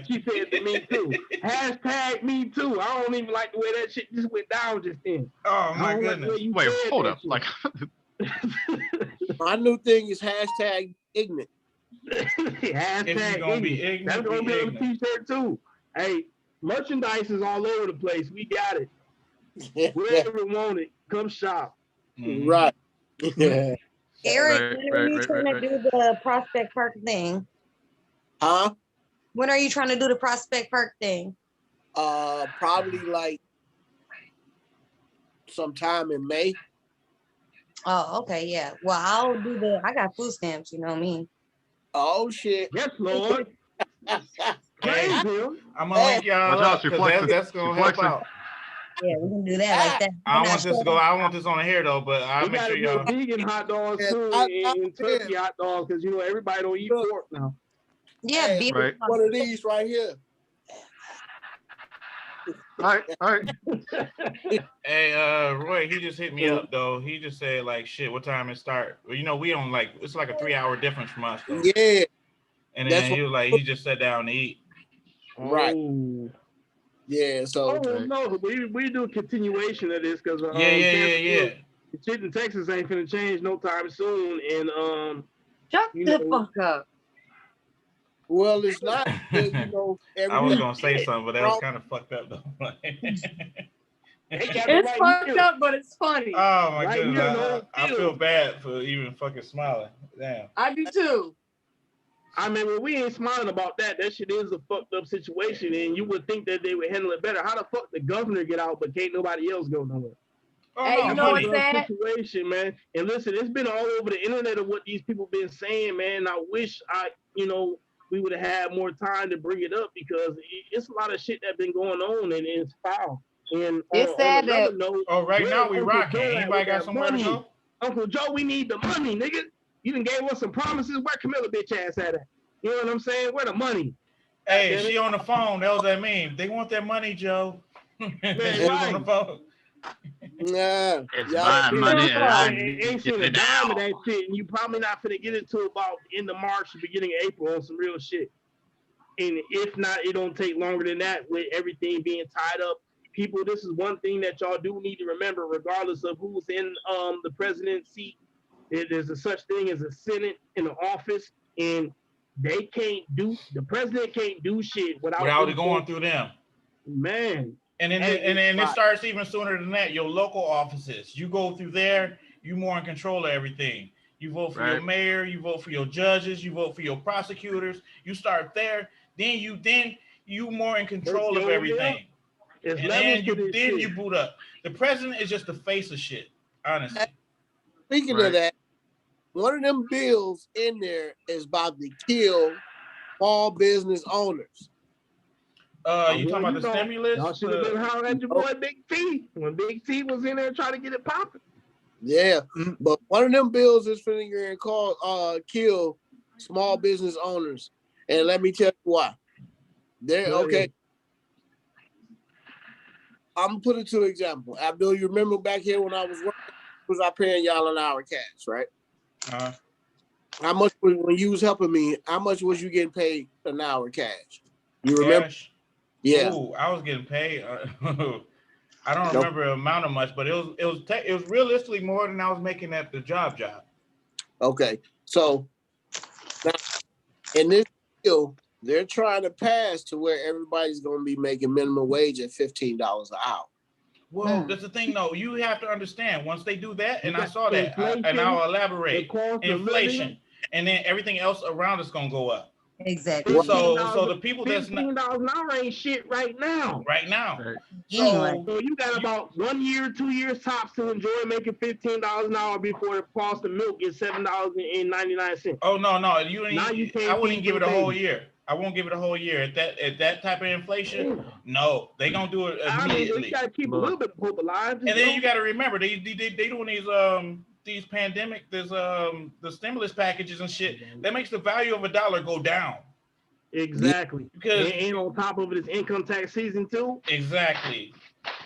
She said to me too. Hashtag me too. I don't even like the way that shit just went down just then. Oh my goodness. Like wait, hold up. Like my new thing is hashtag ignorant. Hashtag gonna be ignorant. That's gonna be on the t-shirt too. Hey, merchandise is all over the place. We got it. Wherever you want it, come shop. Mm-hmm. Right. Eric, when are you trying to do the Prospect Park thing? Huh? When are you trying to do the Prospect Park thing? Probably like sometime in May. Oh, okay, yeah. Well, I'll do I got food stamps, you know me. Oh shit. Yes, Lord. Hey, I'm gonna link y'all up because that's gonna help out. Yeah, we can do that like that. I don't want this to go. I don't want this on the hair though, but I'll make sure y'all. Vegan hot dogs too, and turkey hot dogs, because you know everybody don't eat pork now. Yeah, hey, right. One of these right here. All right. Hey, Roy, he just hit me up though. He just said like, shit, what time it start? Well, you know, we on like it's like a 3-hour difference from us. Though. Yeah. And then he was like, he just sat down to eat. Right. Yeah. So. No, we do a continuation of this because yeah. Shit in Texas ain't finna change no time soon, and shut the fuck up. Well, it's not. You know, I was gonna say something, but that was kind of fucked up though. It's fucked up, but it's funny. Oh my goodness, I feel bad for even fucking smiling. Damn. I do too. I mean, when we ain't smiling about that, that shit is a fucked up situation, and you would think that they would handle it better. How the fuck the governor get out, but can't nobody else go nowhere? Hey, you know what's that? Situation, man. And listen, it's been all over the internet of what these people been saying, man. I wish we would have had more time to bring it up because it's a lot of shit that been going on and it's foul. And it's sad that right now we rocking. Anybody got somewhere to go? Uncle Joe, we need the money, nigga. You done gave us some promises. Where Camilla bitch ass at? You know what I'm saying? Where the money? Hey, she on the phone. That was that mean. They want their money, Joe. Man, right. On the phone. Nah, it's my money. Ain't seen a dime of that shit, and you probably not finna get it to about end of March, beginning of April on some real shit. And if not, it don't take longer than that with everything being tied up. People, this is one thing that y'all do need to remember, regardless of who's in the president's seat. There's a such thing as a Senate in the office, and the president can't do shit without it going through them. Man. And then it starts even sooner than that. Your local offices, you go through there, you more in control of everything. You vote for your mayor, you vote for your judges, you vote for your prosecutors. You start there, then you more in control of everything. And then you boot up. The president is just the face of shit, honestly. Speaking of that, one of them bills in there is about to kill small business owners. You talking about the stimulus? Y'all should have been hollering at your boy Big T when Big T was in there trying to get it popping. Yeah, but one of them bills is finna kill small business owners, and let me tell you why. They're okay. I'm gonna put it to an example. Abdul, you remember back here when I was working, was I paying y'all an hour cash, right? How much when you was helping me? How much was you getting paid an hour cash? You remember? Cash. Yeah. Ooh, I was getting paid. I don't Nope. remember the amount of much, but it was realistically more than I was making at the job. Okay. So now in this deal, they're trying to pass to where everybody's going to be making minimum wage at $15 an hour. Well, that's the thing, though. You have to understand once they do that, and I saw that, inflation, and I'll elaborate. the cost of Inflation, living, and then everything else around us gonna go up. Exactly. So the people that's not $15 an hour ain't shit right now. right now. Right. Anyway. So you got about 1 year, 2 years tops to enjoy making $15 an hour before the cost of milk is $7.99. Oh no, you Now ain't. you can't I wouldn't feed give it your a whole baby. year. I won't give it a whole year at that type of inflation. No, they gonna do it I mean, immediately. you gotta keep a little bit of hope alive. And then you got to remember they doing these pandemic the stimulus packages and shit that makes the value of a dollar go down. Exactly. Because and on top of it, it's income tax season too. Exactly.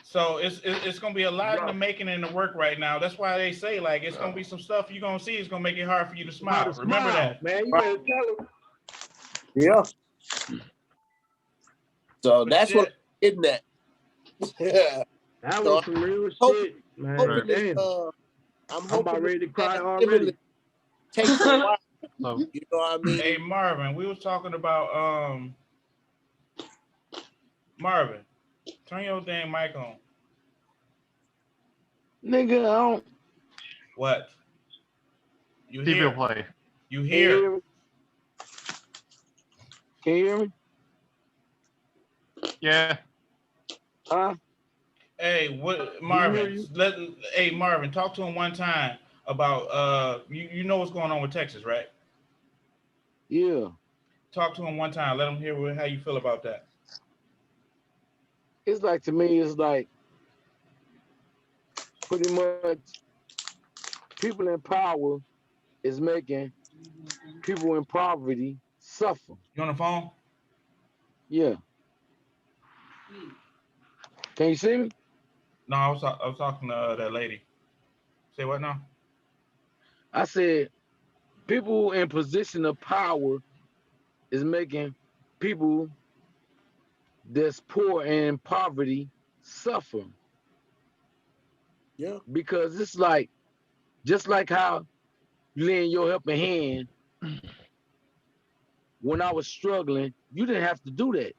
So it's gonna be a lot in the making and the work right now. That's why they say like it's gonna be some stuff you're gonna see. It's gonna make it hard for you to smile. Remember that, man. You better tell them. Yeah. So But that's shit. what I'm getting at. Yeah. That So was some real hoping- shit, man. hoping this, Damn. I'm I'm hoping about ready to cry that already. takes a while. So, You know what I mean? Hey Marvin, we was talking about Marvin, turn your damn mic on. Nigga, I don't. What? You TV hear? play. You Can you hear? hear me? Can you hear me? Yeah. Huh? Hey, what Marvin? Hey Marvin, talk to him one time about you know what's going on with Texas, right? Yeah. Talk to him one time. Let him hear how you feel about that. It's like, to me, it's like pretty much people in power is making people in poverty suffer. You on the phone? Yeah. Can you see me? No, I was talking to that lady. Say what now? I said people in position of power is making people that's poor and in poverty suffer. Yeah. Because it's like, just like how you lend your helping hand when I was struggling, you didn't have to do that.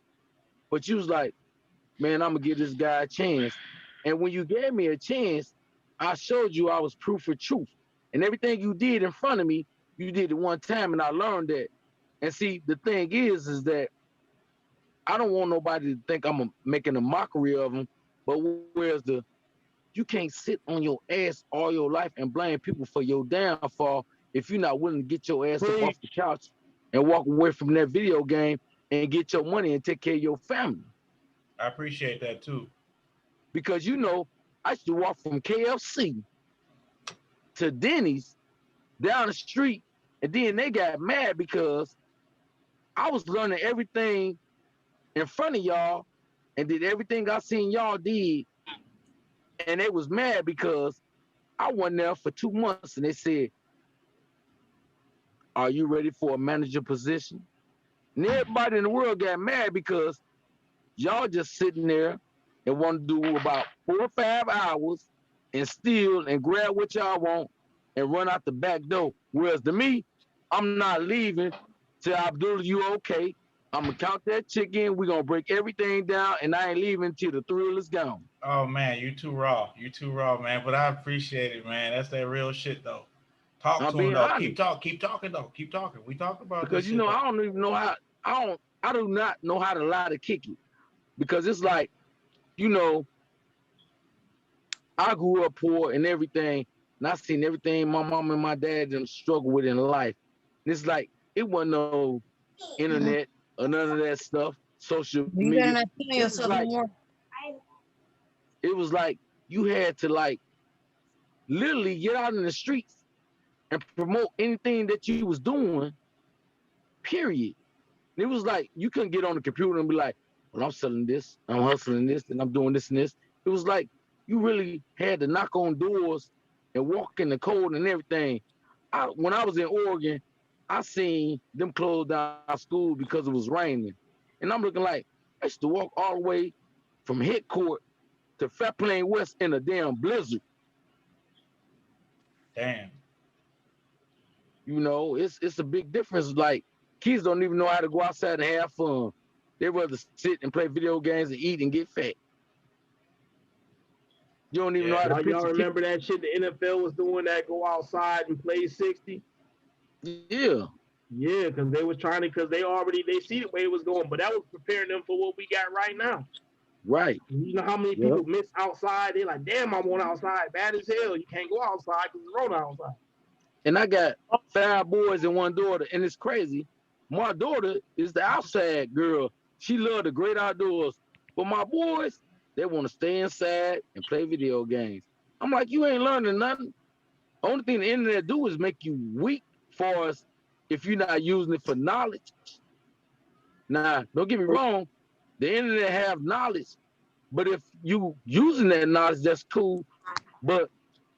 But you was like, man, I'm gonna give this guy a chance. And when you gave me a chance, I showed you I was proof of truth. And everything you did in front of me, you did it one time, and I learned that. And see, the thing is that I don't want nobody to think I'm making a mockery of them. But whereas you can't sit on your ass all your life and blame people for your downfall if you're not willing to get your ass up off the couch and walk away from that video game and get your money and take care of your family. I appreciate that too. Because I used to walk from KFC to Denny's down the street, and then they got mad because I was learning everything in front of y'all and did everything I seen y'all did. And they was mad because I went there for 2 months and they said, are you ready for a manager position? And everybody in the world got mad because y'all just sitting there and want to do about 4 or 5 hours and steal and grab what y'all want and run out the back door. Whereas to me, I'm not leaving till Abdul, you okay. I'm gonna count that chicken. We're gonna break everything down, and I ain't leaving till the thrill is gone. Oh man, you too raw. You too raw, man. But I appreciate it, man. That's that real shit though. Talk to him though. Honest. Keep talking though. Keep talking. We talk about because this shit, I don't even know how. I do not know how to lie to kick it, because it's like, I grew up poor and everything, and I seen everything my mom and my dad them struggle with in life. And it's like it wasn't no internet or none of that stuff, social media. It was like you had to like literally get out in the streets and promote anything that you was doing, period. And it was like you couldn't get on the computer and be like, well, I'm selling this, I'm hustling this, and I'm doing this and this. It was like you really had to knock on doors and walk in the cold and everything. When I was in Oregon, I seen them close down school because it was raining. And I'm looking like, I used to walk all the way from Head Court to Fat Plain West in a damn blizzard. Damn. You know, it's a big difference. Like, kids don't even know how to go outside and have fun. They rather sit and play video games and eat and get fat. You don't even know how to pitch y'all remember that shit the NFL was doing, that go outside and play 60? Yeah. Yeah, because they was trying to, because they see the way it was going, but that was preparing them for what we got right now. Right. You know how many people miss outside? They're like, damn, I want outside bad as hell. You can't go outside because it's Rona outside. And I got 5 boys and 1 daughter, and it's crazy. My daughter is the outside girl. She love the great outdoors. But my boys, they want to stay inside and play video games. I'm like, you ain't learning nothing. Only thing the internet do is make you weak for us if you're not using it for knowledge. Now, don't get me wrong, the internet have knowledge, but if you using that knowledge, that's cool, but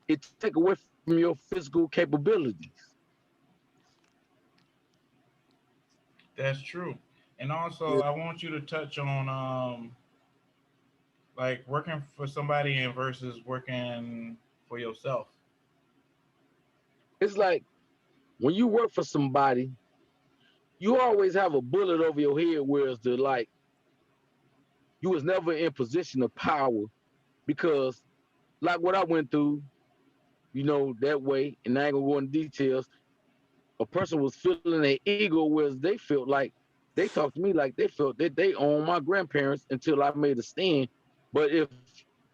it take away from your physical capabilities. That's true. And also, I want you to touch on like working for somebody and versus working for yourself. It's like when you work for somebody, you always have a bullet over your head, whereas you was never in position of power, because like what I went through, you know, that way, and I ain't gonna go into details, a person was feeling their ego, whereas they felt like, they talked to me like they felt that they own my grandparents until I made a stand. But if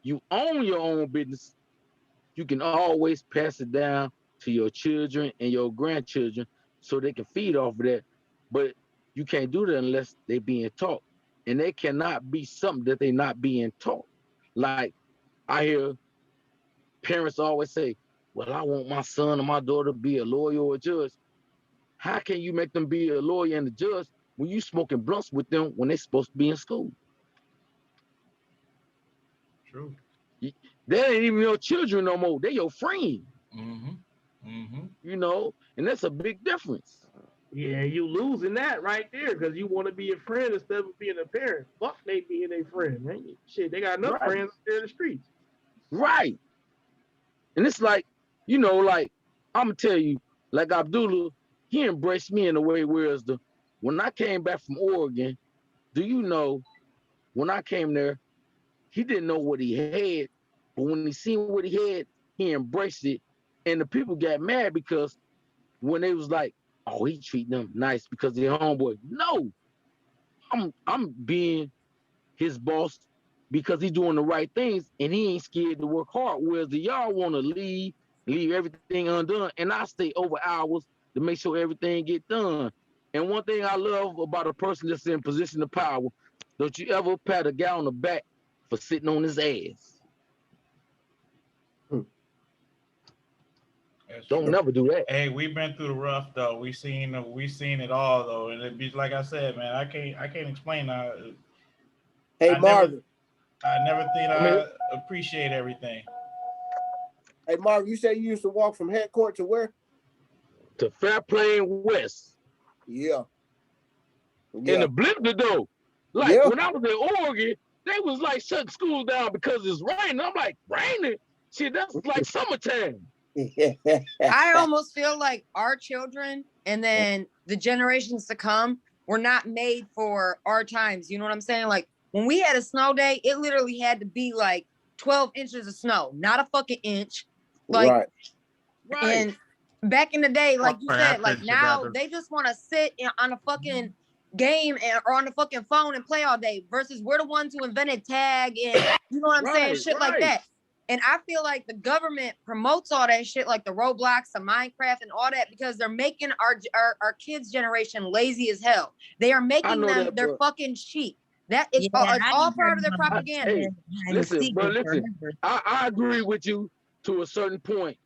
you own your own business, you can always pass it down to your children and your grandchildren so they can feed off of that. But you can't do that unless they being taught. And they cannot be something that they not being taught. Like, I hear parents always say, well, I want my son or my daughter to be a lawyer or a judge. How can you make them be a lawyer and a judge when you smoking blunts with them when they're supposed to be in school? True. They ain't even your children no more. They're your friend. You know, and that's a big difference. Yeah, you losing that right there because you want to be a friend instead of being a parent. Fuck they being a friend, man. Shit, they got enough friends there in the streets. Right. And it's like, you know, like, I'm going to tell you, like Abdullah, he embraced me in a way, whereas when I came back from Oregon, do you know, when I came there, he didn't know what he had, but when he seen what he had, he embraced it. And the people got mad because when they was like, oh, he treating them nice because they're homeboy. No, I'm being his boss because he's doing the right things and he ain't scared to work hard. Whereas the y'all want to leave everything undone, and I stay over hours to make sure everything get done. And one thing I love about a person that's in position of power, don't you ever pat a guy on the back for sitting on his ass. Don't never do that. Hey, we've been through the rough though. We seen it all though, and it be like I said, man. I can't explain. Hey, Marvin. I never think I appreciate everything. Hey, Marvin, you said you used to walk from Head Court to where? To Fat Plain West. Yeah. In the blizzard though. Like when I was in Oregon, they was like shutting schools down because it's raining. I'm like, raining? Shit, that's like summertime. I almost feel like our children and then the generations to come were not made for our times. You know what I'm saying? Like when we had a snow day, it literally had to be like 12 inches of snow, not a fucking inch. Like, and back in the day, like you said, like now they just want to sit on a fucking game or on the fucking phone and play all day versus we're the ones who invented tag and you know what I'm saying? Shit like that. And I feel like the government promotes all that shit, like the Roblox, the Minecraft, and all that, because they're making our kids' generation lazy as hell. They are making them their fucking sheep. That is it's all part of their propaganda. Hey, listen, I agree with you to a certain point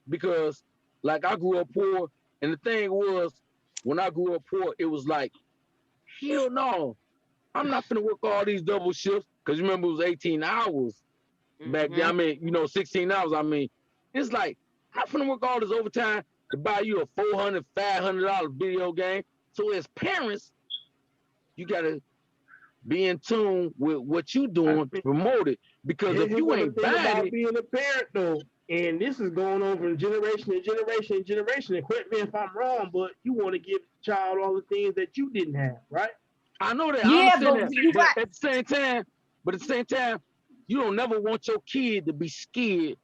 because, like, I grew up poor, and the thing was, when I grew up poor, it was like, hell no, I'm not gonna work all these double shifts because remember it was 18 hours. Back then, I mean, 16 hours. I mean, it's like, I'm not gonna work all this overtime to buy you a $400, $500 video game. So as parents, you gotta be in tune with what you doing to promote it. Because if you ain't buying about it, being a parent though, and this is going on from generation to generation and generation. And correct me if I'm wrong, but you want to give the child all the things that you didn't have, right? I know that. Yeah, I understand but that. you got At the same time, you don't never want your kid to be scared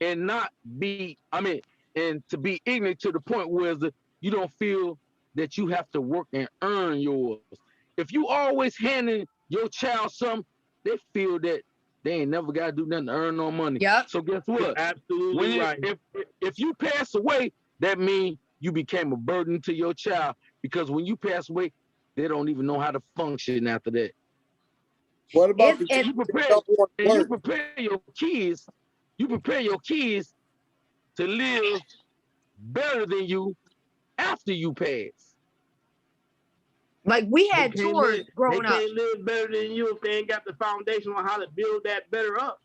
and not be, and to be ignorant to the point where you don't feel that you have to work and earn yours. If you always handing your child something, they feel that they ain't never got to do nothing to earn no money. Yep. So guess what? You're absolutely right. If you pass away, that means you became a burden to your child, because when you pass away, they don't even know how to function after that. What about the You prepare your kids? You prepare your kids to live better than you after you pass. Like we had chores growing up. They can't live better than you if they ain't got the foundation on how to build that better up.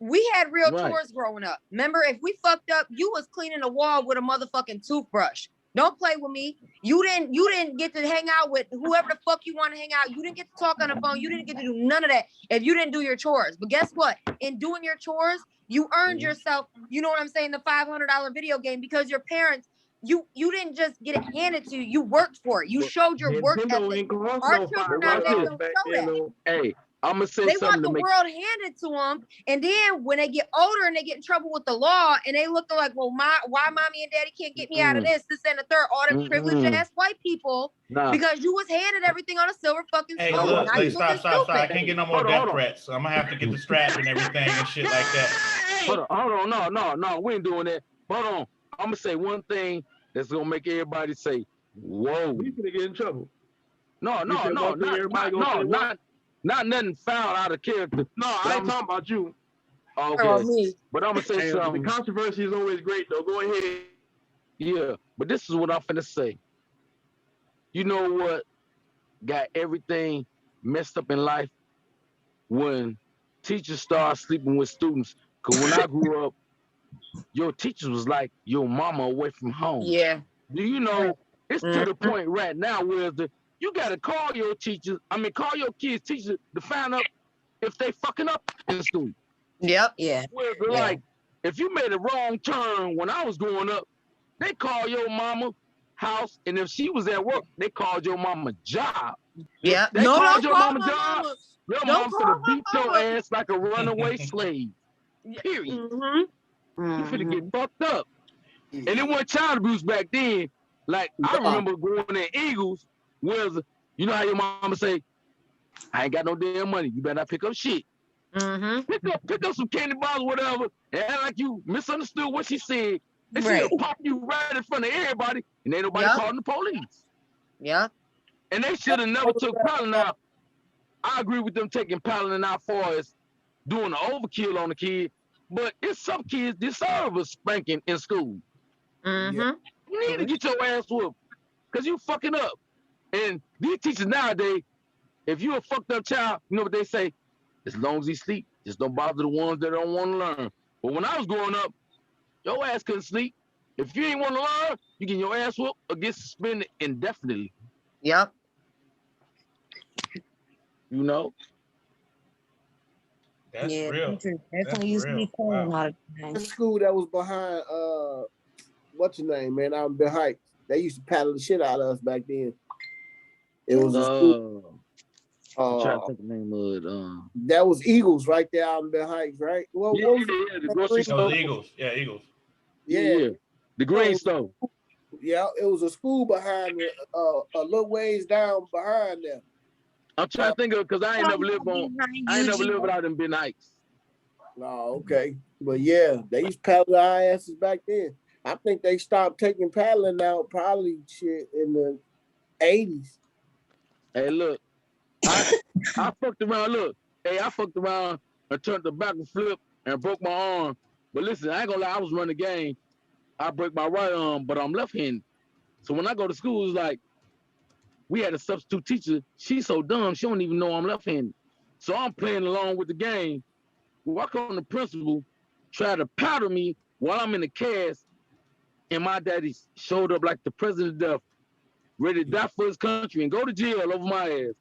We had real chores growing up. Remember, if we fucked up, you was cleaning the wall with a motherfucking toothbrush. Don't play with me. You didn't get to hang out with whoever the fuck you want to hang out. You didn't get to talk on the phone. You didn't get to do none of that if you didn't do your chores. But guess what? In doing your chores, you earned yourself, you know what I'm saying, the $500 video game, because your parents, you didn't just get it handed to you. You worked for it. You showed your work ethic. Our children nowadays don't show that. Hey, I'm gonna say they something want the world handed to them, and then when they get older and they get in trouble with the law, and they look like, well, why mommy and daddy can't get me out of this and the third, all them privileged ass white people, because you was handed everything on a silver fucking spoon. Hey, look, stop. I can't get no more death threats. So I'm gonna have to get the strap and everything and shit like that. Hold on, no, we ain't doing that. Hold on, I'm gonna say one thing that's gonna make everybody say, "Whoa!" We gonna get in trouble. No, not nothing foul out of character. No, I ain't talking about you. Okay. But I'm gonna say something. The controversy is always great, though. Go ahead. Yeah, but this is what I'm finna say. You know what got everything messed up in life? When teachers start sleeping with students. Cause when I grew up, your teachers was like your mama away from home. Yeah. Do you know it's to the point right now where you gotta call your teachers, call your kids' teachers to find out if they fucking up in school. Yep. Yeah. Where like, if you made a wrong turn when I was growing up, they call your mama house, and if she was at work, they called your mama job. Yeah. They called your mama job. Your mama finna beat your ass like a runaway slave. Period. You finna get fucked up. And it wasn't child abuse back then. Like, I remember going in Eagles, where, you know how your mama say, I ain't got no damn money. You better not pick up shit. Pick up some candy bars or whatever, and act like you misunderstood what she said. And she'll pop you right in front of everybody, and ain't nobody calling the police. Yeah. And they should have never took Paladin out. I agree with them taking Paladin out far as doing the overkill on the kid, but it's some kids deserve a spanking in school. You need to get your ass whooped, because you fucking up. And these teachers nowadays, if you a fucked up child, you know what they say? As long as he sleep, just don't bother the ones that don't want to learn. But when I was growing up, your ass couldn't sleep. If you ain't want to learn, you get your ass whooped or get suspended indefinitely. Yep. You know? That's real. Definitely used to be cool a lot of times. The school that was behind what's your name, man? Out in Ben Heights. They used to paddle the shit out of us back then. It was a school. I'm trying to think the name of it. That was Eagles right there out in Ben Heights, right? The grocery store. Eagles. Yeah, Eagles. Yeah. The green store. Yeah, it was a school behind a little ways down behind them. I'm trying to think of, because I ain't never lived out in Ben Heights. Oh, okay. But yeah, they used to paddle our asses back then. I think they stopped taking paddling out probably shit in the 80s. Hey, look, I fucked around. Look, I fucked around and turned the back and flip and broke my arm. But listen, I ain't gonna lie, I was running the game. I break my right arm, but I'm left-handed. So when I go to school, it's like, we had a substitute teacher. She's so dumb, she don't even know I'm left-handed. So I'm playing along with the game. Walk on the principal, try to powder me while I'm in the cast, and my daddy showed up like the president of death, ready to die for his country and go to jail over my ass.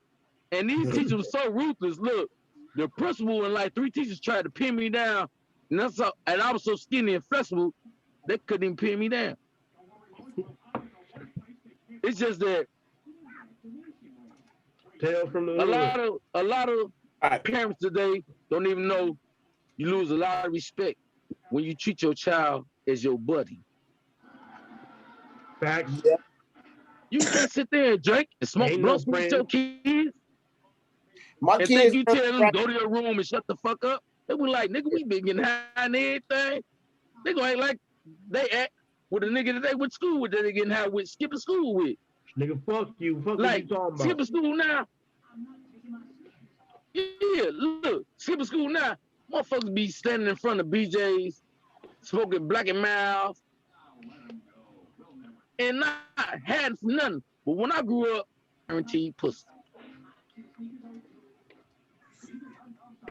And these teachers were so ruthless. Look, the principal and like 3 teachers tried to pin me down, and I was so skinny and flexible, they couldn't even pin me down. It's just that a lot of parents today don't even know you lose a lot of respect when you treat your child as your buddy. Facts. Yeah. You can't sit there and drink and smoke blunts with your kids. My and kids think you tell them go to your room and shut the fuck up. They were like, nigga, we been getting high and everything. They gonna act like they act with a nigga that they went to school with, that they getting high with, skipping school with. Nigga, fuck you. Fuck like, what you talking about. Skipping school now. Yeah, look, skipping school now. Motherfuckers be standing in front of BJ's, smoking Black and Mild, and not had for nothing. But when I grew up, guaranteed pussy.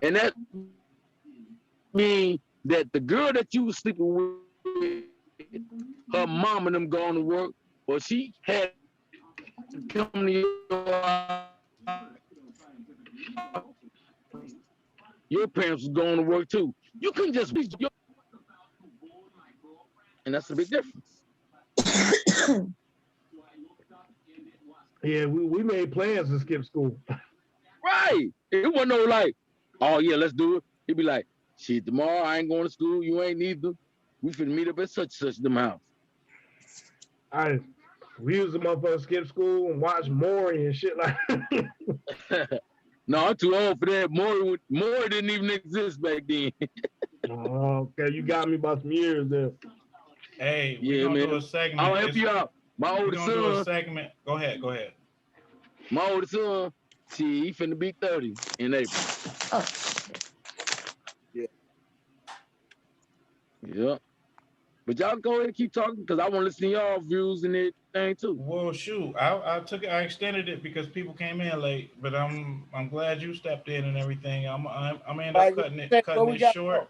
And that mean that the girl that you was sleeping with, her mom and them going to work, or she had to come to your parents was going to work too. You couldn't just be your, and that's a big difference. Yeah, we made plans to skip school. Right. It wasn't no like, oh yeah, let's do it. He'd be like, shit, tomorrow I ain't going to school, you ain't neither. We finna meet up at such them house. We used to motherfucker skip school and watch Maury and shit like that. No, I'm too old for that. Maury didn't even exist back then. Oh, okay, you got me about some years there. Hey, we're gonna do a segment. I'll help you out. My oldest son. Do a segment. Go ahead. My oldest son, he finna be 30 in April. Oh. Yeah. Yeah. But y'all go ahead and keep talking because I want to listen to y'all views and everything too. Well, shoot, I extended it because people came in late, but I'm glad you stepped in and everything. I'm gonna end up cutting it short.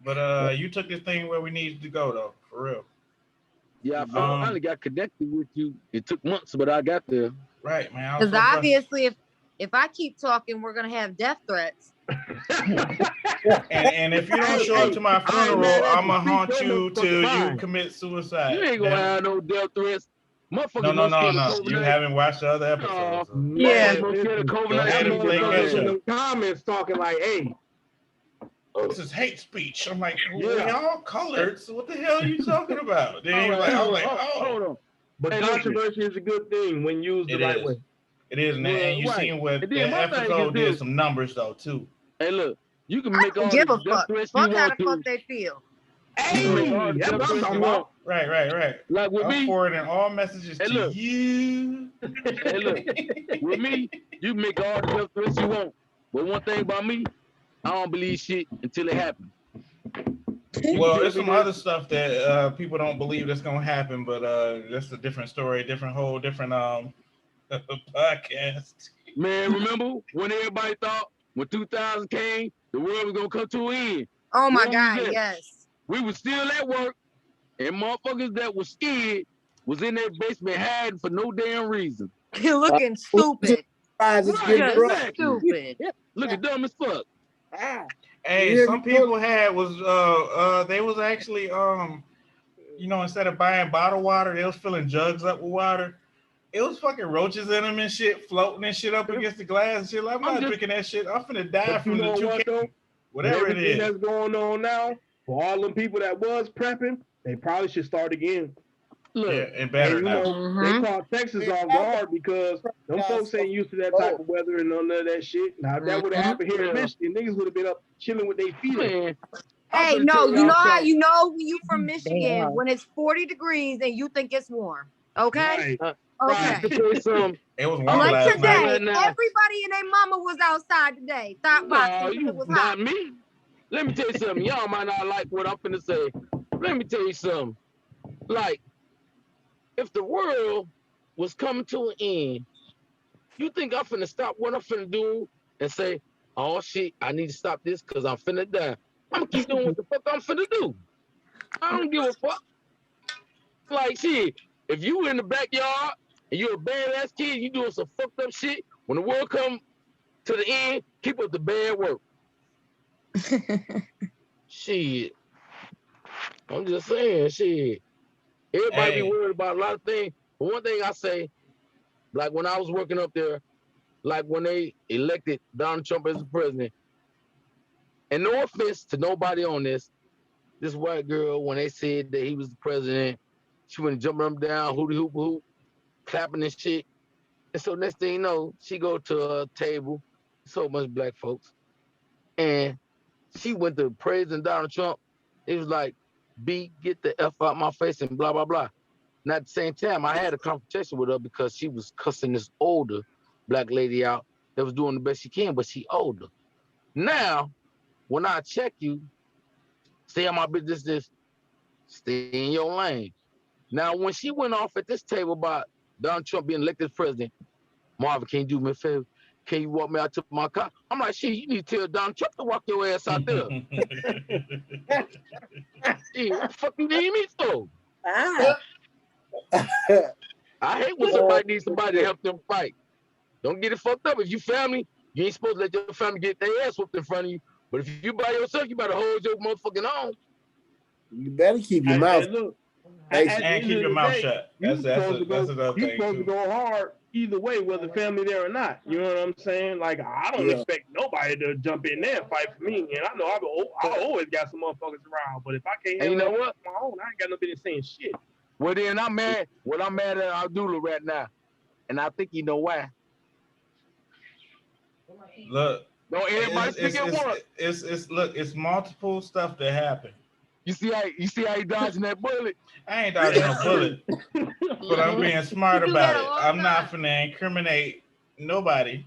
But you took this thing where we needed to go though, for real. Yeah, I finally got connected with you. It took months, but I got there. Right, man. Because obviously, if I keep talking, we're gonna have death threats. and if you don't show up to my funeral, I'm gonna haunt you till you commit suicide. You ain't gonna have no death threats. No. You haven't watched the other episodes. Yeah. In the comments talking like, hey, this is hate speech. I'm like, we all colored, so what the hell are you talking about? Then he was like, I was like, hold on. But controversy is a good thing when used the right way. It is, man. And you seen what the episode did some numbers though too. Hey, look, you can make all give a the fuck. threats Fuck you how want the to. fuck they feel. Hey, that's what I'm talking about. Right. Like with me, forwarding all messages to you. Hey, look, with me, you make all the death threats you want. But one thing about me, I don't believe shit until it happens. Well, there's some other stuff that people don't believe that's gonna happen, but that's a different story, different podcast. Man, remember when everybody thought when 2000 came, the world was gonna come to an end? Oh my God, yes. We was still at work, and motherfuckers that was scared was in their basement hiding for no damn reason. You're looking stupid. Stupid. Looking dumb as fuck. Hey, some people they was actually instead of buying bottled water, they was filling jugs up with water. It was fucking roaches in them and shit, floating and shit up against the glass and shit. Like, I'm not drinking that shit. I'm finna die from the 2K. Whatever it is. That's going on now, for all them people that was prepping, they probably should start again. Look, and better now. They caught Texas off guard because them folks ain't used to that type of weather and none of that shit. Now, if that would have happened here in Michigan, niggas would have been up chilling with their feet in. Hey, no, you know how you know when you from Michigan when it's 40 degrees and you think it's warm. Okay? Right. Okay. It was warm like last today, night. everybody and their mama was outside today. Thought boxing because it was hot. Not me. Let me tell you something. Y'all might not like what I'm finna say. Let me tell you something. Like, if the world was coming to an end, you think I'm finna stop what I'm finna do and say, oh shit, I need to stop this because I'm finna die. I'm gonna keep doing what the fuck I'm finna do. I don't give a fuck. like shit. If you in the backyard and you're a badass kid, you doing some fucked up shit. When the world come to the end, keep up the bad work. Shit. I'm just saying, shit. Everybody be worried about a lot of things. But one thing I say, like when I was working up there, like when they elected Donald Trump as the president, and no offense to nobody on this white girl, when they said that he was the president, she went jumping up down, hooty hoop hoop, clapping and shit. And so next thing you know, she go to a table, so much black folks, and she went to praising Donald Trump. It was like, B, get the F out my face and blah, blah, blah. And at the same time, I had a confrontation with her because she was cussing this older black lady out that was doing the best she can, but she older. Now, when I check you, stay on my business, stay in your lane. Now, when she went off at this table about Donald Trump being elected president, Marvin, can you do me a favor? Can you walk me out to my car? I'm like, shit, you need to tell Donald Trump to walk your ass out there. Shit, what the fuck you need me for? I hate when somebody needs somebody to help them fight. Don't get it fucked up. If you family, you ain't supposed to let your family get their ass whooped in front of you. But if you by yourself, you better hold your motherfucking own. You better keep your mouth. And keep your mouth shut. That's another thing too. You're supposed to go hard either way, whether family there or not. You know what I'm saying? Like, I don't expect nobody to jump in there and fight for me. And I know I always got some motherfuckers around. But if I can't handle it on my own, I ain't got no business saying shit. Well, then I'm mad. Well, I'm mad at Abdullah right now. And I think you know why. Look. Don't everybody speak at once. It's multiple stuff that happen. You see how he dodging that bullet? I ain't dodging no bullet. But I'm being smart about it. I'm not finna incriminate nobody.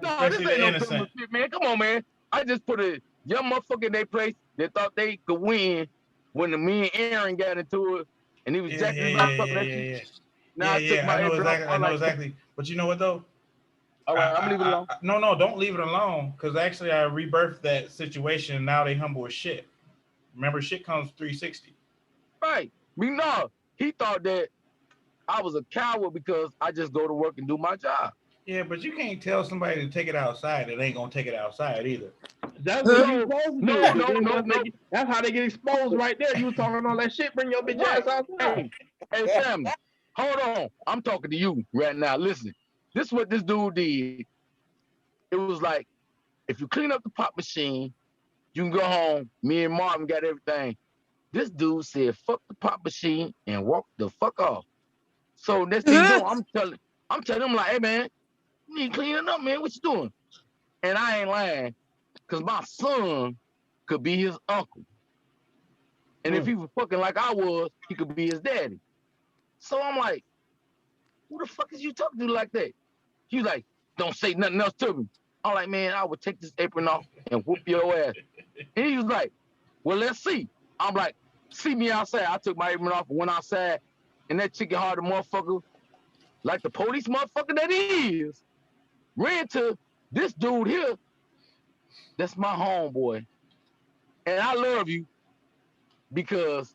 No, this ain't no criminal shit, man. Come on, man. I just put a young motherfucker in their place that thought they could win when me and Aaron got into it, and he was jacking my fucking shit. Now I know exactly. But you know what though? All right, I'm leaving it alone. No, don't leave it alone. Because actually I rebirthed that situation, and now they humble as shit. Remember, shit comes 360. Right. No, he thought that I was a coward because I just go to work and do my job. Yeah, but you can't tell somebody to take it outside that ain't gonna take it outside either. That's what you're supposed to do. No. That's how they get exposed right there. You was talking all that shit, bring your bitch ass outside. Hey, family, hold on. I'm talking to you right now. Listen, this is what this dude did. It was like, if you clean up the pop machine, you can go home. Me and Martin got everything. This dude said, fuck the pop machine and walk the fuck off. So next thing you know, I'm telling him like, hey man, you need to clean it up, man. What you doing? And I ain't lying, because my son could be his uncle. And if he was fucking like I was, he could be his daddy. So I'm like, who the fuck is you talking to like that? He was like, don't say nothing else to me. I'm like, man, I would take this apron off and whoop your ass. And he was like, well, let's see. I'm like, see me outside. I took my apron off and went outside. And that chicken-hearted motherfucker, like the police motherfucker that he is, ran to this dude here. That's my homeboy. And I love you because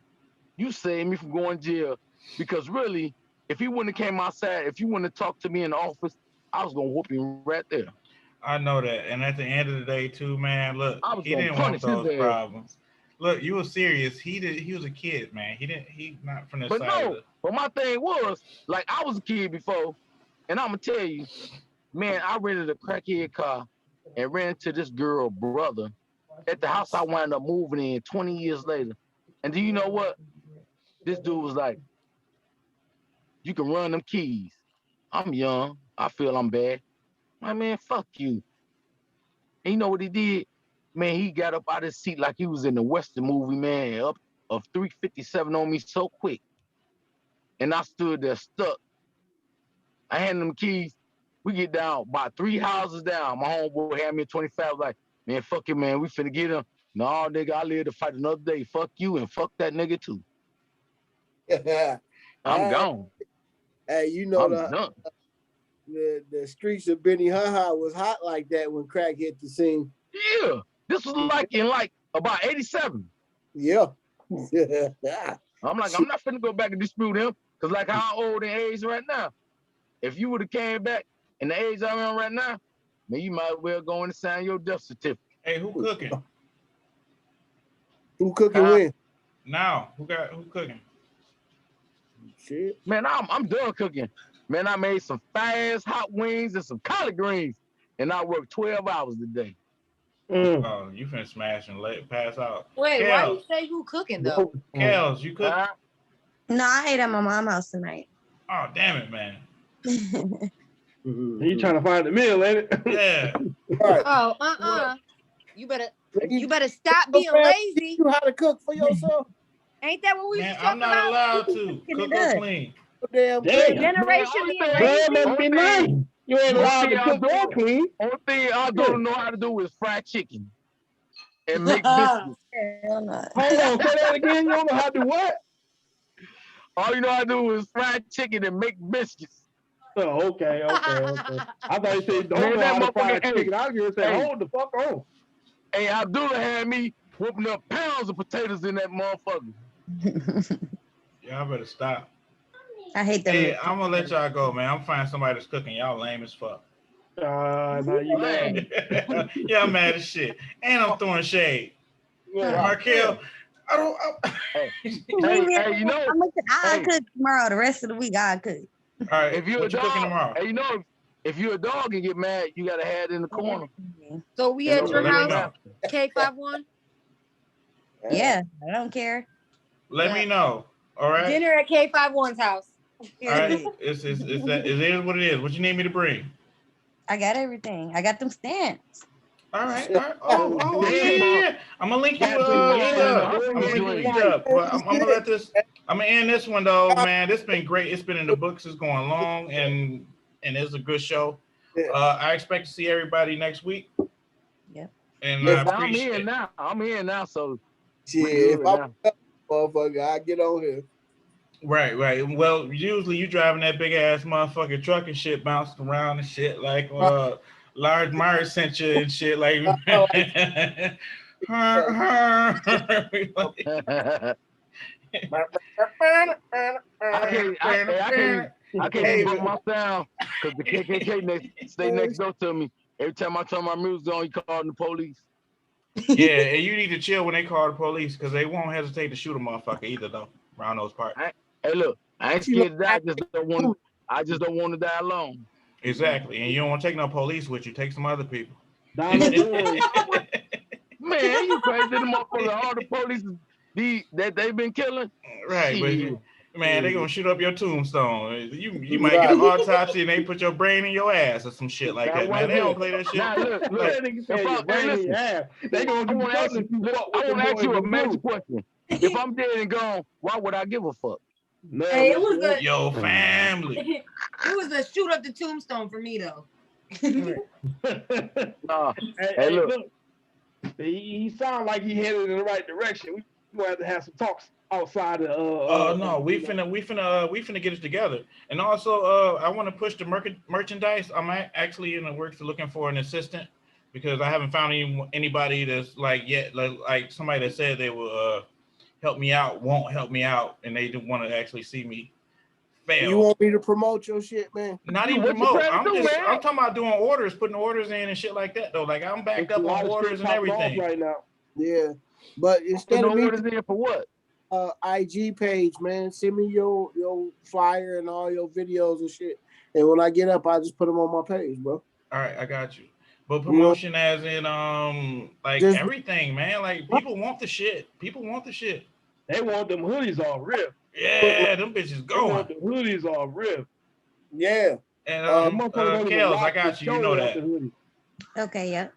you saved me from going to jail. Because really, if he wouldn't have came outside, if you wouldn't have talked to me in the office, I was going to whoop him right there. I know that. And at the end of the day, too, man, look, he didn't want those problems. Look, you were serious. He was a kid, man. He not from the side. But my thing was, like, I was a kid before, and I'm going to tell you, man, I rented a crackhead car and ran into this girl brother at the house I wound up moving in 20 years later. And do you know what? This dude was like, you can run them keys. I'm young. I feel I'm bad. My man, fuck you. And you know what he did? Man, he got up out of his seat like he was in the Western movie, man, up of 357 on me so quick. And I stood there stuck. I handed him keys. We get down about 3 houses down. My homeboy had me at 25, like, man, fuck it, man. We finna get him. No, nigga, I live to fight another day. Fuck you and fuck that nigga too. I'm gone. Hey, you know done. The streets of Benny Haha was hot like that when crack hit the scene. Yeah, this was like in about 87. Yeah. I'm like, I'm not finna go back and dispute him. Cause like how old in age right now. If you would have came back in the age I'm in right now, man, you might well go in and sign your death certificate. Hey, who cooking? Who cooking when? Now, who cooking? Shit. Man, I'm done cooking. Man, I made some fast hot wings and some collard greens, and I worked 12 hours a day. Oh, you finna smash and pass out. Wait, Kels. why you say who cooking though? Kels, you cook? No, I ate at my mom's house tonight. Oh, damn it, man. You trying to find the meal, ain't it? Yeah. Right. Oh, you better stop being lazy. You how to cook for yourself? Ain't that what we was talking I'm not about? allowed to cook or clean. Damn. Generation being lazy. must be nice. You ain't allowed to cook or clean. Only thing I don't know how to do is fry chicken and make biscuits. Hell no. Hold on, say that again. You don't know how to do what? All you know how to do is fry chicken and make biscuits. Oh, okay. I thought you said don't Man, know that how to fry motherfucker- chicken. I was gonna say, hey. hold the fuck on. Hey, Abdullah had me whooping up pounds of potatoes in that motherfucker. Y'all better stop. I hate them. Hey, I'm gonna let y'all go, man. I'm finding somebody that's cooking. Y'all lame as fuck. Now you mad. Yeah, I'm mad as shit. And I'm throwing shade. Markel, I don't. Hey, you know, I'll cook tomorrow. The rest of the week, I'll cook. All right, if you're what a you cooking dog, tomorrow? hey, you know, if you're a dog and get mad, you gotta have it in the corner. So we And at your let me house, know. K51? Yeah, I don't care. Let me know. All right. Dinner at K51's house. All right. It is what it is. What you need me to bring? I got everything. I got them stamps. All right. Oh, yeah. I'm gonna link you. I'm gonna link you up. But I'm gonna let this. I'm gonna end this one though, man. This been great. It's been in the books. It's going long, and it's a good show. I expect to see everybody next week. Yep. And I appreciate. I'm here now. So if I'm motherfucker, I get on here. Right. Well, usually you driving that big ass motherfucking truck and shit, bouncing around and shit like Large Myers sent you and shit like. I can't put my sound because the KKK stay next door to me. Every time I turn my music on, he calling the police. Yeah, and you need to chill when they call the police because they won't hesitate to shoot a motherfucker either though around those parts. Hey, look, I ain't scared to die. I just don't want to die alone. Exactly, and you don't want to take no police with you. Take some other people. Man, you crazy? The motherfucker, all the police that they've been killing. Right, but man, they gonna shoot up your tombstone. You might get an autopsy and they put your brain in your ass or some shit like that, man. They don't play that shit. Now, look, they gonna do something. I want to ask you a major question. If I'm dead and gone, why would I give a fuck? Hey, it was your family. It was a shoot up the tombstone for me though. Hey, look. He sound like he headed in the right direction. We gonna have to have some talks outside of. No, we finna get it together. And also, I want to push the merchandise. I'm actually in the works of looking for an assistant because I haven't found anybody that's like somebody that said they will help me out, won't help me out, and they don't want to actually see me fail. You want me to promote your shit, man? Not even promote. I'm talking about doing orders, putting orders in and shit like that though. Like I'm backed up on orders and everything right now. Yeah, but instead of me, orders in for what? IG page, man. Send me your flyer and all your videos and shit. And when I get up, I just put them on my page, bro. All right, I got you. But promotion as in everything, man. Like people want the shit. People want the shit. They want them hoodies all ripped. Yeah, them bitches going. They want the hoodies all ripped. Yeah. And Kels, I got you. You know that. Okay, yep.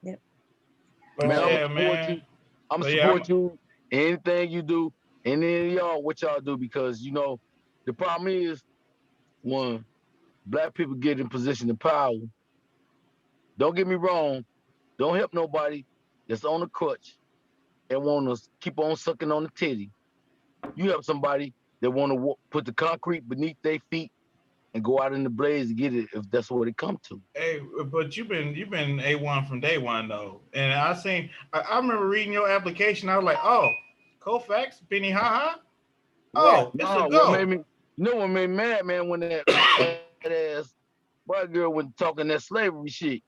Man, I'm support you. Anything you do, any of y'all, what y'all do, because you know the problem is when black people get in position of power. Don't get me wrong. Don't help nobody that's on a crutch and want to keep on sucking on the titty. You help somebody that want to put the concrete beneath their feet and go out in the blaze to get it if that's what it come to. Hey, but you've been A1 from day one though, and I remember reading your application. I was like, oh, Koufax, Benny Haha. Oh, it's No, a what go. made me, you know what made me mad, man, when that ass white girl was talking that slavery shit.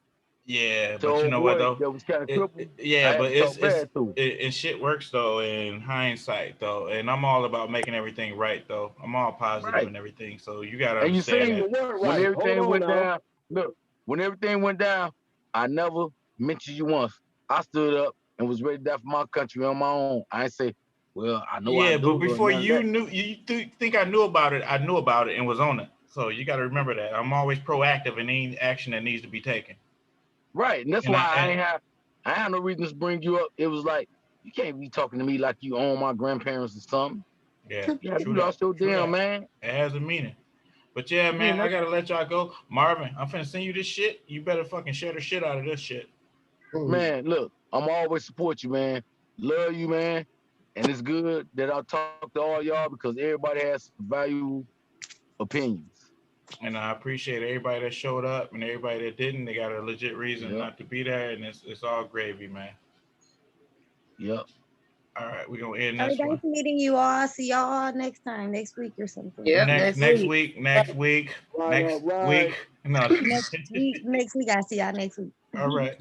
Yeah, To but you old know what boy though? that was kind of crippled. Yeah, I had but to talk bad to him. it shit works though in hindsight though, and I'm all about making everything right though. I'm all positive Right. and everything, so you gotta And you understand seen that. when Right. Hold everything on went now. down, look, when everything went down, I never mentioned you once. I stood up and was ready to die for my country on my own. I ain't say, well, I know I Yeah, but do, or before none of you that. knew, think I knew about it. I knew about it and was on it. So you got to remember that I'm always proactive in any action that needs to be taken. Right. And that's And why I had no reason to bring you up. It was like, you can't be talking to me like you own my grandparents or something. Yeah, Yeah, true you that. lost your True damn that. man. It has a meaning. But yeah, man, I gotta let y'all go. Marvin, I'm finna send you this shit. You better fucking share the shit out of this shit. Man, look, I'm always support you, man. Love you, man. And it's good that I talk to all y'all because everybody has valuable opinions. And I appreciate everybody that showed up and everybody that didn't. They got a legit reason Yep. not to be there, and it's all gravy, man. Yep. All right, we're gonna end All right, this nice one. meeting you all. See y'all next time, next week or something. Yep, Next week. Right, Next week. No. Next week. I see y'all next week. All right.